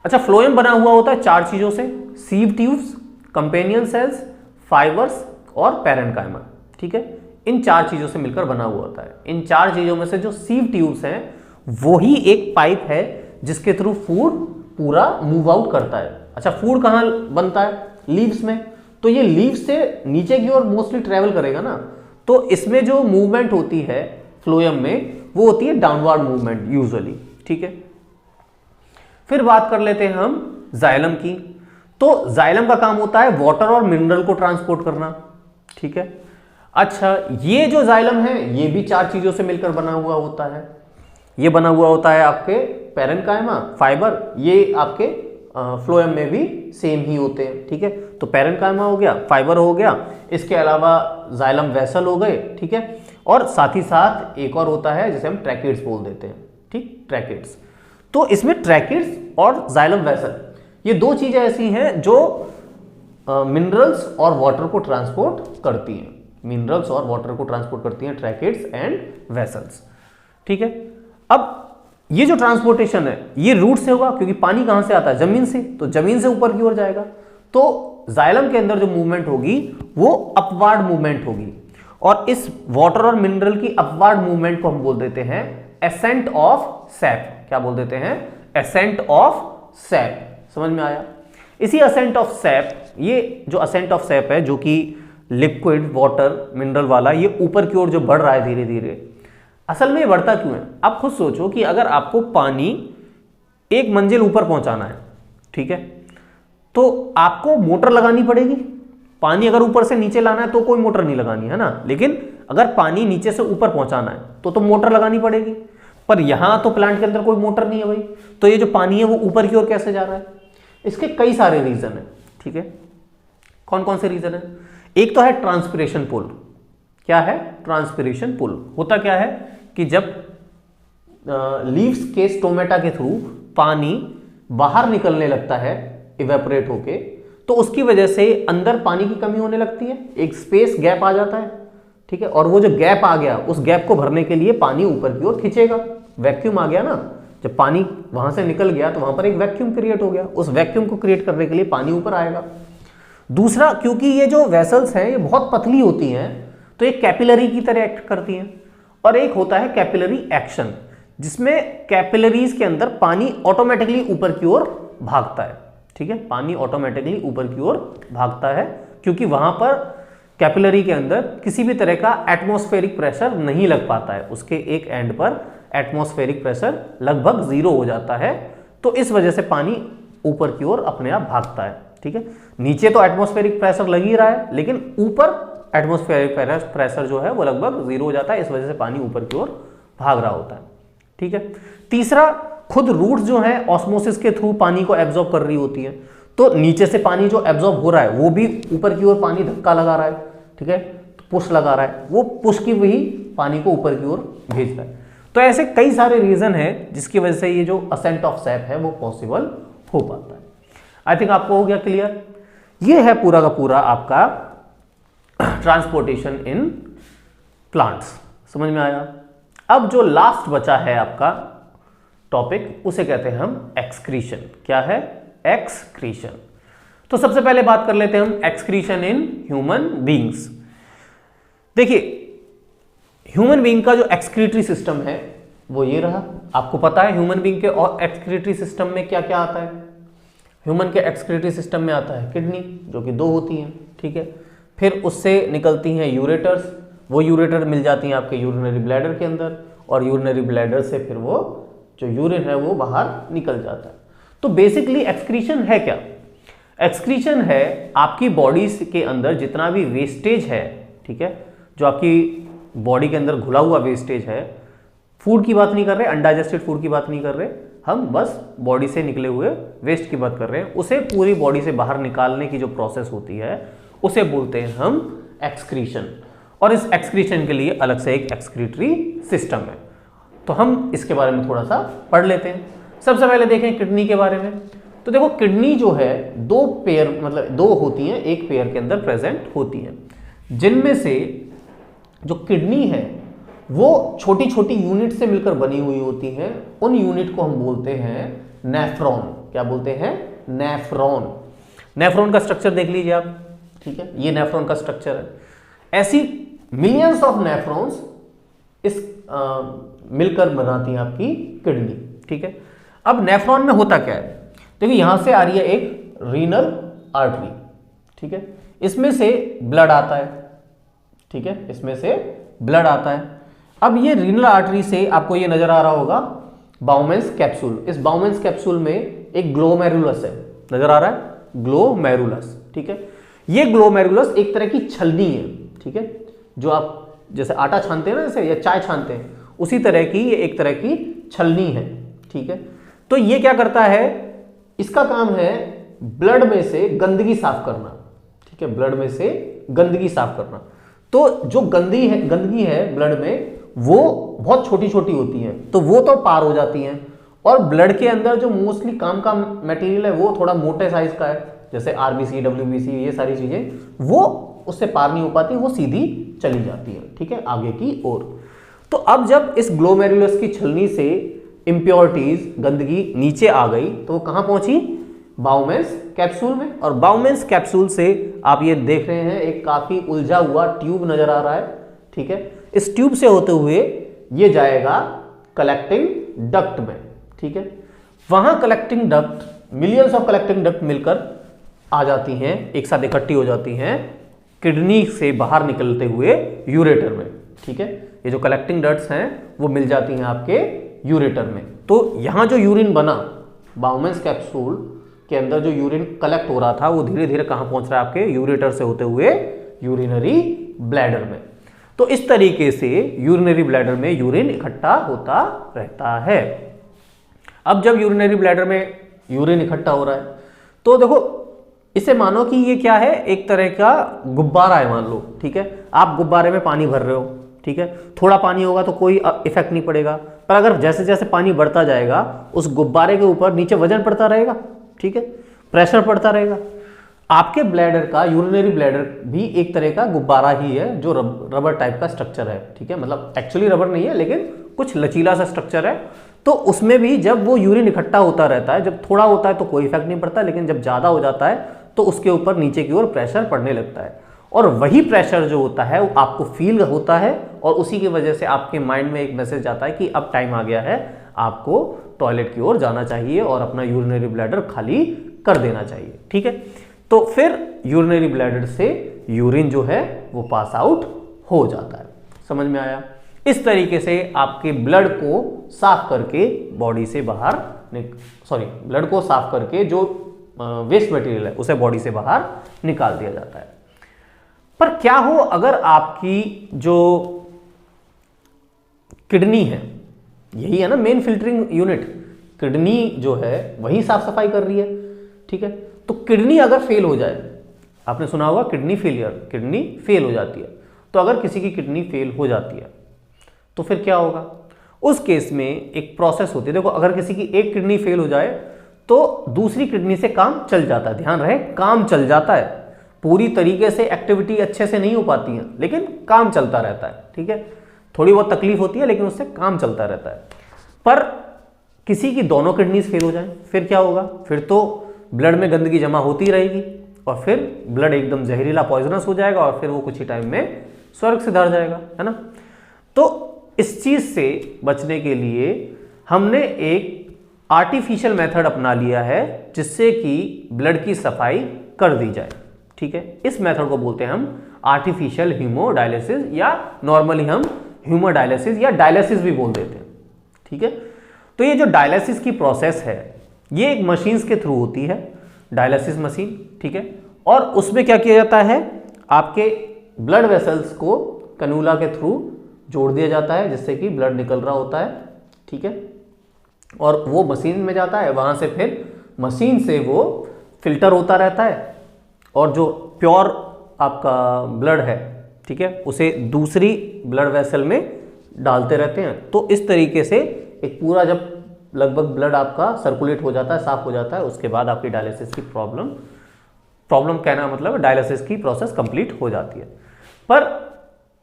अच्छा, फ्लोएम बना हुआ होता है चार चीजों से: sieve tubes, companion cells, fibres और पैरेन्काइमा, ठीक है। इन चार चीजों से मिलकर बना हुआ होता है। इन चार चीजों में से जो सीव ट्यूब्स हैं वो ही एक पाइप है जिसके थ्रू फूड पूरा मूव आउट करता है। अच्छा, फूड कहाँ बनता है? लीव्स में। तो ये लीव्स से नीचे की ओर मोस्टली ट्रेवल करेगा ना, तो इसमें जो मूवमेंट होती है फ्लोएम में वो होती है डाउनवर्ड मूवमेंट यूजुअली, ठीक है। फिर बात कर लेते हैं हम जाइलम की। तो जाइलम का काम होता है वाटर और मिनरल को ट्रांसपोर्ट करना, ठीक है। अच्छा, ये जो जाइलम है ये भी 4 चीजों से मिलकर बना हुआ होता है। ये बना हुआ होता है आपके पैरेन्काइमा, फाइबर, ये आपके फ्लोएम में भी सेम ही होते हैं, ठीक है। तो पैरेन्काइमा हो गया, फाइबर हो गया, इसके अलावा जाइलम वेसल हो गए, ठीक है। और साथ ही साथ एक और होता है जिसे हम ट्रैकिड्स बोल देते हैं, ठीक, ट्रैकिड्स। तो इसमें ट्रैकिड्स और जाइलम वेसल ये 2 चीजें ऐसी हैं जो मिनरल्स और वाटर को ट्रांसपोर्ट करती हैं। मिनरल्स और वाटर को ट्रांसपोर्ट करती हैं ट्रैकिड्स एंड वेसल्स, ठीक है। अब ये जो ट्रांसपोर्टेशन है ये रूट से होगा, क्योंकि पानी कहां से आता है, जमीन से, तो जमीन से ऊपर की ओर जाएगा। तो जाइलम के अंदर जो मूवमेंट होगी वो अपवार्ड मूवमेंट होगी, और इस वाटर और मिनरल की अपवार्ड मूवमेंट को हम बोल देते हैं एसेंट ऑफ सैप। क्या बोल देते हैं? Ascent of SAP. समझ में आया? इसी असेंट ऑफ सैप, ये जो असेंट ऑफ सैप है जो कि लिक्विड वाटर मिनरल वाला, ये ऊपर की ओर जो बढ़ रहा है धीरे धीरे, असल में ये बढ़ता क्यों है? आप खुद सोचो कि अगर आपको पानी एक मंजिल ऊपर पहुंचाना है, ठीक है, तो आपको मोटर लगानी पड़ेगी। पानी अगर ऊपर से नीचे लाना है तो कोई मोटर नहीं लगानी है ना, लेकिन अगर पानी नीचे से ऊपर पहुंचाना है तो मोटर लगानी पड़ेगी। पर यहां तो प्लांट के अंदर कोई मोटर नहीं है भाई, तो ये जो पानी है वो ऊपर की ओर कैसे जा रहा है? इसके कई सारे रीजन है, ठीक है। कौन कौन से रीजन है? एक तो है ट्रांसपिरेशन पुल। क्या है? Transpiration pull. होता क्या है कि जब लीव्स के स्टोमेटा के थ्रू पानी बाहर निकलने लगता है इवेपोरेट होके, तो उसकी वजह से अंदर पानी की कमी होने लगती है, एक स्पेस गैप आ जाता है, ठीक है। और वो जो गैप आ गया, उस गैप को भरने के लिए पानी ऊपर की ओर खींचेगा। वैक्यूम आ गया ना, जब पानी वहां से निकल गया तो वहां पर एक वैक्यूम क्रिएट हो गया, उस वैक्यूम को क्रिएट करने के लिए पानी ऊपर आएगा। दूसरा, क्योंकि ये जो वेसल्स हैं ये बहुत पतली होती हैं, तो ये कैपिलरी की तरह एक्ट करती हैं। और एक होता है कैपिलरी एक्शन, जिसमें कैपिलरीज के अंदर पानी ऑटोमेटिकली ऊपर की ओर भागता है, ठीक है। पानी ऑटोमेटिकली ऊपर की ओर भागता है क्योंकि वहां पर कैपिलरी के अंदर किसी भी तरह का एटमॉस्फेरिक प्रेशर नहीं लग पाता है, उसके एक एंड पर एटमॉस्फेरिक प्रेशर लगभग 0 हो जाता है, तो इस वजह से पानी ऊपर की ओर अपने आप भागता है, ठीक है। नीचे तो एटमॉस्फेरिक प्रेशर लग ही रहा है, लेकिन ऊपर एटमॉस्फेरिक प्रेशर जो है वो लगभग 0 हो जाता है, इस वजह से पानी ऊपर की ओर भाग रहा होता है, ठीक है। तीसरा, खुद रूट्स जो है ऑस्मोसिस के थ्रू पानी को एब्जॉर्ब कर रही होती है, तो नीचे से पानी जो एब्जॉर्ब हो रहा है वो भी ऊपर की ओर पानी धक्का लगा रहा है, ठीक है, पुश लगा रहा है, वो पुश की वही पानी को ऊपर की ओर भेज रहा है। तो ऐसे कई सारे रीजन है जिसकी वजह से ये जो असेंट ऑफ सैप है वो पॉसिबल हो पाता है। आई थिंक आपको हो गया क्लियर। ये है पूरा का पूरा आपका ट्रांसपोर्टेशन इन प्लांट्स। समझ में आया? अब जो लास्ट बचा है आपका टॉपिक, उसे कहते हैं हम एक्सक्रीशन। क्या है? एक्सक्रीशन। तो सबसे पहले बात कर लेते हैं हम एक्सक्रीशन इन ह्यूमन बीइंग्स। देखिए, ह्यूमन बीइंग का जो एक्सक्रीटरी सिस्टम है वो ये रहा। आपको पता है ह्यूमन बीइंग के और एक्सक्रीटरी सिस्टम में क्या क्या आता है? ह्यूमन के एक्सक्रीटरी सिस्टम में आता है किडनी, जो कि 2 होती हैं, ठीक है। फिर उससे निकलती हैं यूरेटर्स, वो यूरेटर मिल जाती हैं आपके यूरिनरी ब्लैडर के अंदर, और यूरिनरी ब्लैडर से फिर वो जो यूरिन है वो बाहर निकल जाता है। तो बेसिकली एक्सक्रीशन है क्या? एक्सक्रीशन है आपकी बॉडी के अंदर जितना भी वेस्टेज है, ठीक है, जो आपकी बॉडी के अंदर घुला हुआ वेस्टेज है, फूड की बात नहीं कर रहे, अनडाइजेस्टेड फूड की बात नहीं कर रहे, हम बस बॉडी से निकले हुए वेस्ट की बात कर रहे हैं, उसे पूरी बॉडी से बाहर निकालने की जो प्रोसेस होती है उसे बोलते हैं हम एक्सक्रीशन। और इस एक्सक्रीशन के लिए अलग से एक एक्सक्रीटरी सिस्टम है, तो हम इसके बारे में थोड़ा सा पढ़ लेते हैं। सबसे पहले देखें किडनी के बारे में। तो देखो, किडनी जो है 2 पेयर, मतलब 2 होती हैं, एक पेयर के अंदर प्रेजेंट होती हैं, जिनमें से जो किडनी है वो छोटी छोटी यूनिट से मिलकर बनी हुई होती हैं। उन यूनिट को हम बोलते हैं नेफ्रॉन। क्या बोलते हैं? नेफ्रॉन। नेफ्रॉन का स्ट्रक्चर देख लीजिए आप, ठीक है, ये नेफ्रॉन का स्ट्रक्चर है। ऐसी मिलियंस ऑफ नेफ्रॉन्स इस मिलकर बनाती हैं आपकी किडनी, ठीक है। अब नेफ्रॉन में होता क्या है? देखिए, यहां से आ रही है एक रीनल आर्टरी, ठीक है, इसमें से ब्लड आता है, ठीक है, इसमें से ब्लड आता है। अब ये रीनल आर्टरी से आपको ये नजर आ रहा होगा बाउमेंस कैप्सूल। इस बाउमेंस कैप्सूल में एक ग्लोमेरुलस है, नजर आ रहा है, ग्लोमेरुलस, ठीक है। ये ग्लोमेरुलस एक तरह की छलनी है, ठीक है, जो आप जैसे आटा छानते हैं ना जैसे, या चाय छानते हैं, उसी तरह की ये एक तरह की छलनी है, ठीक है। तो ये क्या करता है, इसका काम है ब्लड में से गंदगी साफ करना, ठीक है, ब्लड में से गंदगी साफ करना। तो जो गंदगी है ब्लड में, वो बहुत छोटी छोटी होती है, तो वो तो पार हो जाती हैं, और ब्लड के अंदर जो मोस्टली काम का मटेरियल है वो थोड़ा मोटे साइज का है, जैसे आरबीसी, डब्ल्यूबीसी, ये सारी चीजें वो उससे पार नहीं हो पाती, वो सीधी चली जाती है, ठीक है, आगे की ओर। तो अब जब इस ग्लोमेरुलस की छलनी से इंप्योरिटीज, गंदगी नीचे आ गई, तो वो कहां पहुंची, बाउमेंस कैप्सूल में। और बाउमेंस कैप्सूल से आप ये देख रहे हैं एक काफी उलझा हुआ ट्यूब नजर आ रहा है, ठीक है। इस ट्यूब से होते हुए ये जाएगा कलेक्टिंग डक्ट में, ठीक है। वहां collecting duct, millions of collecting duct मिलकर आ जाती हैं, एक साथ इकट्ठी हो जाती हैं किडनी से बाहर निकलते हुए यूरेटर में, ठीक है। ये जो कलेक्टिंग डक्ट्स हैं वो मिल जाती हैं आपके यूरेटर में। तो यहां जो यूरिन बना, बाउमेंस कैप्सूल के अंदर जो यूरिन कलेक्ट हो रहा था, वो धीरे धीरे कहां पहुंच रहा है, आपके यूरेटर से होते हुए यूरिनरी ब्लैडर में। तो इस तरीके से यूरिनरी ब्लैडर में यूरिन इकट्ठा होता रहता है। अब जब यूरिनरी ब्लैडर में यूरिन इकट्ठा हो रहा है, तो देखो इसे मानो कि ये क्या है, एक तरह का गुब्बारा है, मान लो, ठीक है। आप गुब्बारे में पानी भर रहे हो, ठीक है, थोड़ा पानी होगा तो कोई इफेक्ट नहीं पड़ेगा, पर अगर जैसे जैसे पानी बढ़ता जाएगा, उस गुब्बारे के ऊपर नीचे वजन पड़ता रहेगा, ठीक है, प्रेशर पड़ता रहेगा। आपके ब्लैडर का, यूरिनरी ब्लैडर भी एक तरह का गुब्बारा ही है, जो रबर टाइप का स्ट्रक्चर है, ठीक है, मतलब एक्चुअली रबर नहीं है, लेकिन कुछ लचीला सा स्ट्रक्चर है। तो उसमें भी जब वो यूरिन इकट्ठा होता रहता है, जब थोड़ा होता है तो कोई इफेक्ट नहीं पड़ता, लेकिन जब ज्यादा हो जाता है तो उसके ऊपर नीचे की ओर प्रेशर पड़ने लगता है, और वही प्रेशर जो होता है वो आपको फील होता है, और उसी की वजह से आपके माइंड में एक मैसेज आता है कि अब टाइम आ गया है, आपको टॉयलेट की ओर जाना चाहिए और अपना यूरिनरी ब्लैडर खाली कर देना चाहिए, ठीक है। तो फिर यूरिनरी ब्लैडर से यूरिन जो है वो पास आउट हो जाता है। समझ में आया? इस तरीके से आपके ब्लड को साफ करके बॉडी से बाहर, ब्लड को साफ करके जो वेस्ट मटेरियल है उसे बॉडी से बाहर निकाल दिया जाता है। पर क्या हो अगर आपकी जो किडनी है, यही है ना मेन फिल्टरिंग यूनिट, किडनी जो है वही साफ सफाई कर रही है, ठीक है। तो किडनी अगर फेल हो जाए, आपने सुना होगा किडनी फेलियर, किडनी फेल हो जाती है। तो अगर किसी की किडनी फेल हो जाती है तो फिर क्या होगा? उस केस में एक प्रोसेस होती है। देखो, अगर किसी की एक किडनी फेल हो जाए तो दूसरी किडनी से काम चल जाता है, ध्यान रहे, काम चल जाता है। पूरी तरीके से एक्टिविटी अच्छे से नहीं हो पाती है, लेकिन काम चलता रहता है, ठीक है। थोड़ी बहुत तकलीफ होती है, लेकिन उससे काम चलता रहता है। पर किसी की दोनों किडनीज फेल हो जाए, फिर क्या होगा? फिर तो ब्लड में गंदगी जमा होती रहेगी, और फिर ब्लड एकदम जहरीला पॉइजनस हो जाएगा, और फिर वो कुछ ही टाइम में स्वर्ग से धर जाएगा, है ना। तो इस चीज से बचने के लिए हमने एक आर्टिफिशियल मेथड अपना लिया है, जिससे कि ब्लड की सफाई कर दी जाए, ठीक है। इस मेथड को बोलते हैं हम आर्टिफिशियल हीमोडायलिसिस, या नॉर्मली हम हीमोडायलिसिस या डायलिसिस भी बोल देते हैं, ठीक है। तो ये जो डायलिसिस की प्रोसेस है, ये एक मशीन्स के थ्रू होती है, डायलिसिस मशीन, ठीक है। और उसमें क्या किया जाता है, आपके ब्लड वेसल्स को कनूला के थ्रू जोड़ दिया जाता है, जिससे कि ब्लड निकल रहा होता है, ठीक है। और वो मशीन में जाता है, वहां से फिर मशीन से वो फिल्टर होता रहता है, और जो प्योर आपका ब्लड है, ठीक है, उसे दूसरी ब्लड वेसल में डालते रहते हैं। तो इस तरीके से एक पूरा, जब लगभग ब्लड आपका सर्कुलेट हो जाता है, साफ हो जाता है, उसके बाद आपकी डायलिसिस की प्रॉब्लम कहना मतलब डायलिसिस की प्रोसेस कंप्लीट हो जाती है। पर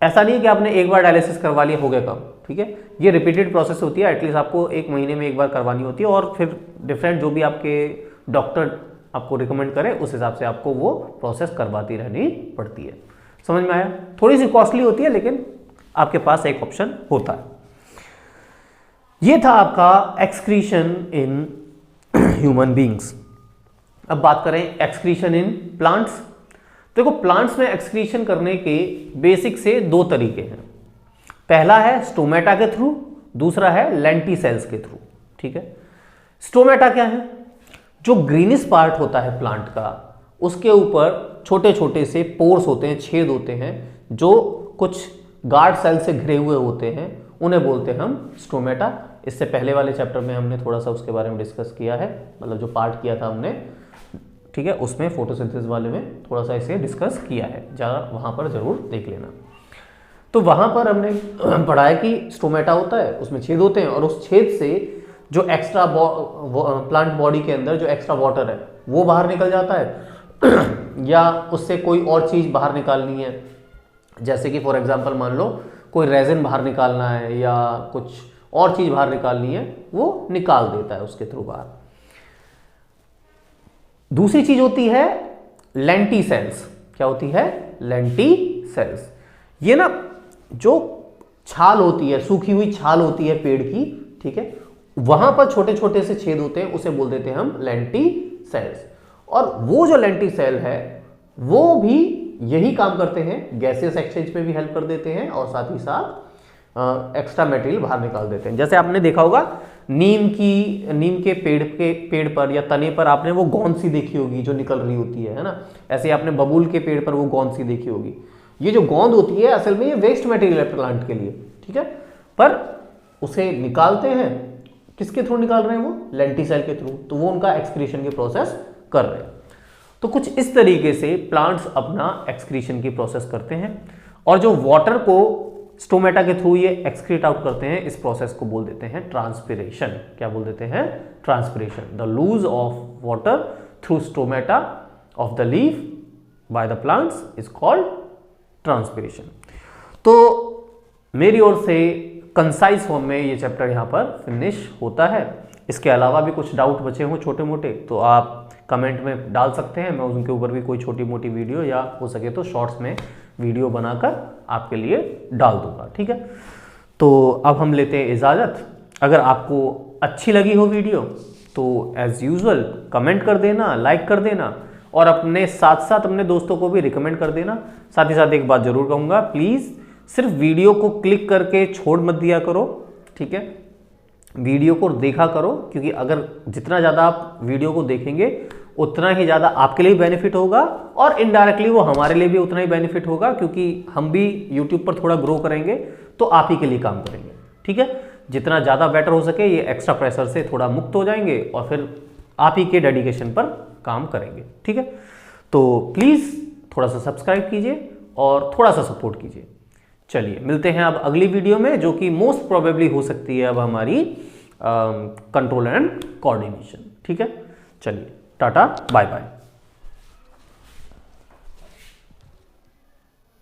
ऐसा नहीं है कि आपने एक बार डायलिसिस करवा लिया हो गया काम, ठीक है। ये रिपीटेड प्रोसेस होती है, एटलीस्ट आपको 1 महीने में एक बार करवानी होती है, और फिर डिफरेंट जो भी आपके डॉक्टर आपको रिकमेंड करें उस हिसाब से आपको वो प्रोसेस करवाती रहनी पड़ती है। समझ में आया? थोड़ी सी कॉस्टली होती है, लेकिन आपके पास एक ऑप्शन होता है। ये था आपका एक्सक्रीशन इन ह्यूमन बींग्स। अब बात करें एक्सक्रीशन इन प्लांट्स। देखो, प्लांट्स में एक्सक्रीशन करने के बेसिक से 2 तरीके हैं। पहला है स्टोमेटा के थ्रू, दूसरा है लेंटिसेल्स के थ्रू, ठीक है। स्टोमेटा क्या है? जो ग्रीनिश पार्ट होता है प्लांट का, उसके ऊपर छोटे छोटे से पोर्स होते हैं, छेद होते हैं, जो कुछ गार्ड सेल से घिरे हुए होते हैं, उन्हें बोलते हैं हम स्टोमेटा। इससे पहले वाले चैप्टर में हमने थोड़ा सा उसके बारे में डिस्कस किया है, मतलब जो पार्ट किया था हमने, ठीक है, उसमें फोटोसिंथेसिस वाले में थोड़ा सा इसे डिस्कस किया है, जरा वहां पर जरूर देख लेना। तो वहां पर हमने पढ़ा है कि स्टोमेटा होता है, उसमें छेद होते हैं, और उस छेद से जो एक्स्ट्रा प्लांट बॉडी के अंदर जो एक्स्ट्रा वाटर है वो बाहर निकल जाता है या उससे कोई और चीज बाहर निकालनी है, जैसे कि फॉर एग्जांपल मान लो कोई रेजिन बाहर निकालना है या कुछ और चीज बाहर निकालनी है, वो निकाल देता है उसके थ्रू बाहर। दूसरी चीज होती है लेंटिसेल्स। क्या होती है? लेंटिसेल्स। ये ना जो छाल होती है, सूखी हुई छाल होती है पेड़ की, ठीक है, वहां पर छोटे छोटे से छेद होते हैं, उसे बोल देते हैं हम लेंटिसेल्स। और वो जो लेंटिसेल है वो भी यही काम करते हैं, गैसेस एक्सचेंज पे भी हेल्प कर देते हैं और साथ ही साथ एक्स्ट्रा मटेरियल बाहर निकाल देते हैं। जैसे आपने देखा होगा नीम के पेड़ पर या तने पर आपने वो गोंद सी देखी होगी जो निकल रही होती है ना। ऐसे आपने बबूल के पेड़ पर वो गोंद सी देखी होगी। ये जो गोंद होती है असल में ये वेस्ट मटेरियल है प्लांट के लिए, ठीक है, पर उसे निकालते हैं, किसके थ्रू निकाल रहे हैं? वो लेंटिसेल के थ्रू। तो वो उनका एक्सक्रीशन की प्रोसेस कर रहे हैं। तो कुछ इस तरीके से प्लांट्स अपना एक्सक्रीशन की प्रोसेस करते हैं, और जो वाटर को स्टोमेटा के थ्रू ये एक्सक्रीट आउट करते हैं, इस प्रोसेस को बोल देते हैं ट्रांसपिरेशन। क्या बोल देते हैं? Transpiration. The loss of water through stomata of the leaf by the plants is called transpiration. तो मेरी ओर से कंसाइज फॉर्म में ये चैप्टर यहाँ पर फिनिश होता है। इसके अलावा भी कुछ डाउट बचे हों छोटे मोटे तो आप कमेंट में डाल सकते हैं, मैं उनके ऊपर भी कोई छोटी मोटी वीडियो या हो सके तो शॉर्ट्स में वीडियो बनाकर आपके लिए डाल दूंगा, ठीक है। तो अब हम लेते हैं इजाज़त। अगर आपको अच्छी लगी हो वीडियो तो एज यूजुअल कमेंट कर देना, लाइक कर देना, और अपने साथ साथ अपने दोस्तों को भी रिकमेंड कर देना। साथ ही साथ एक बात जरूर कहूँगा, प्लीज़ सिर्फ वीडियो को क्लिक करके छोड़ मत दिया करो, ठीक है, वीडियो को देखा करो, क्योंकि अगर जितना ज़्यादा आप वीडियो को देखेंगे उतना ही ज़्यादा आपके लिए बेनिफिट होगा, और इनडायरेक्टली वो हमारे लिए भी उतना ही बेनिफिट होगा, क्योंकि हम भी यूट्यूब पर थोड़ा ग्रो करेंगे तो आप ही के लिए काम करेंगे, ठीक है। जितना ज़्यादा बेटर हो सके, ये एक्स्ट्रा प्रेशर से थोड़ा मुक्त हो जाएंगे और फिर आप ही के डेडिकेशन पर काम करेंगे, ठीक है। तो प्लीज़ थोड़ा सा सब्सक्राइब कीजिए और थोड़ा सा सपोर्ट कीजिए। चलिए मिलते हैं अब अगली वीडियो में, जो कि मोस्ट प्रोबेबली हो सकती है अब हमारी कंट्रोल एंड कोऑर्डिनेशन, ठीक है। चलिए टाटा बाय बाय।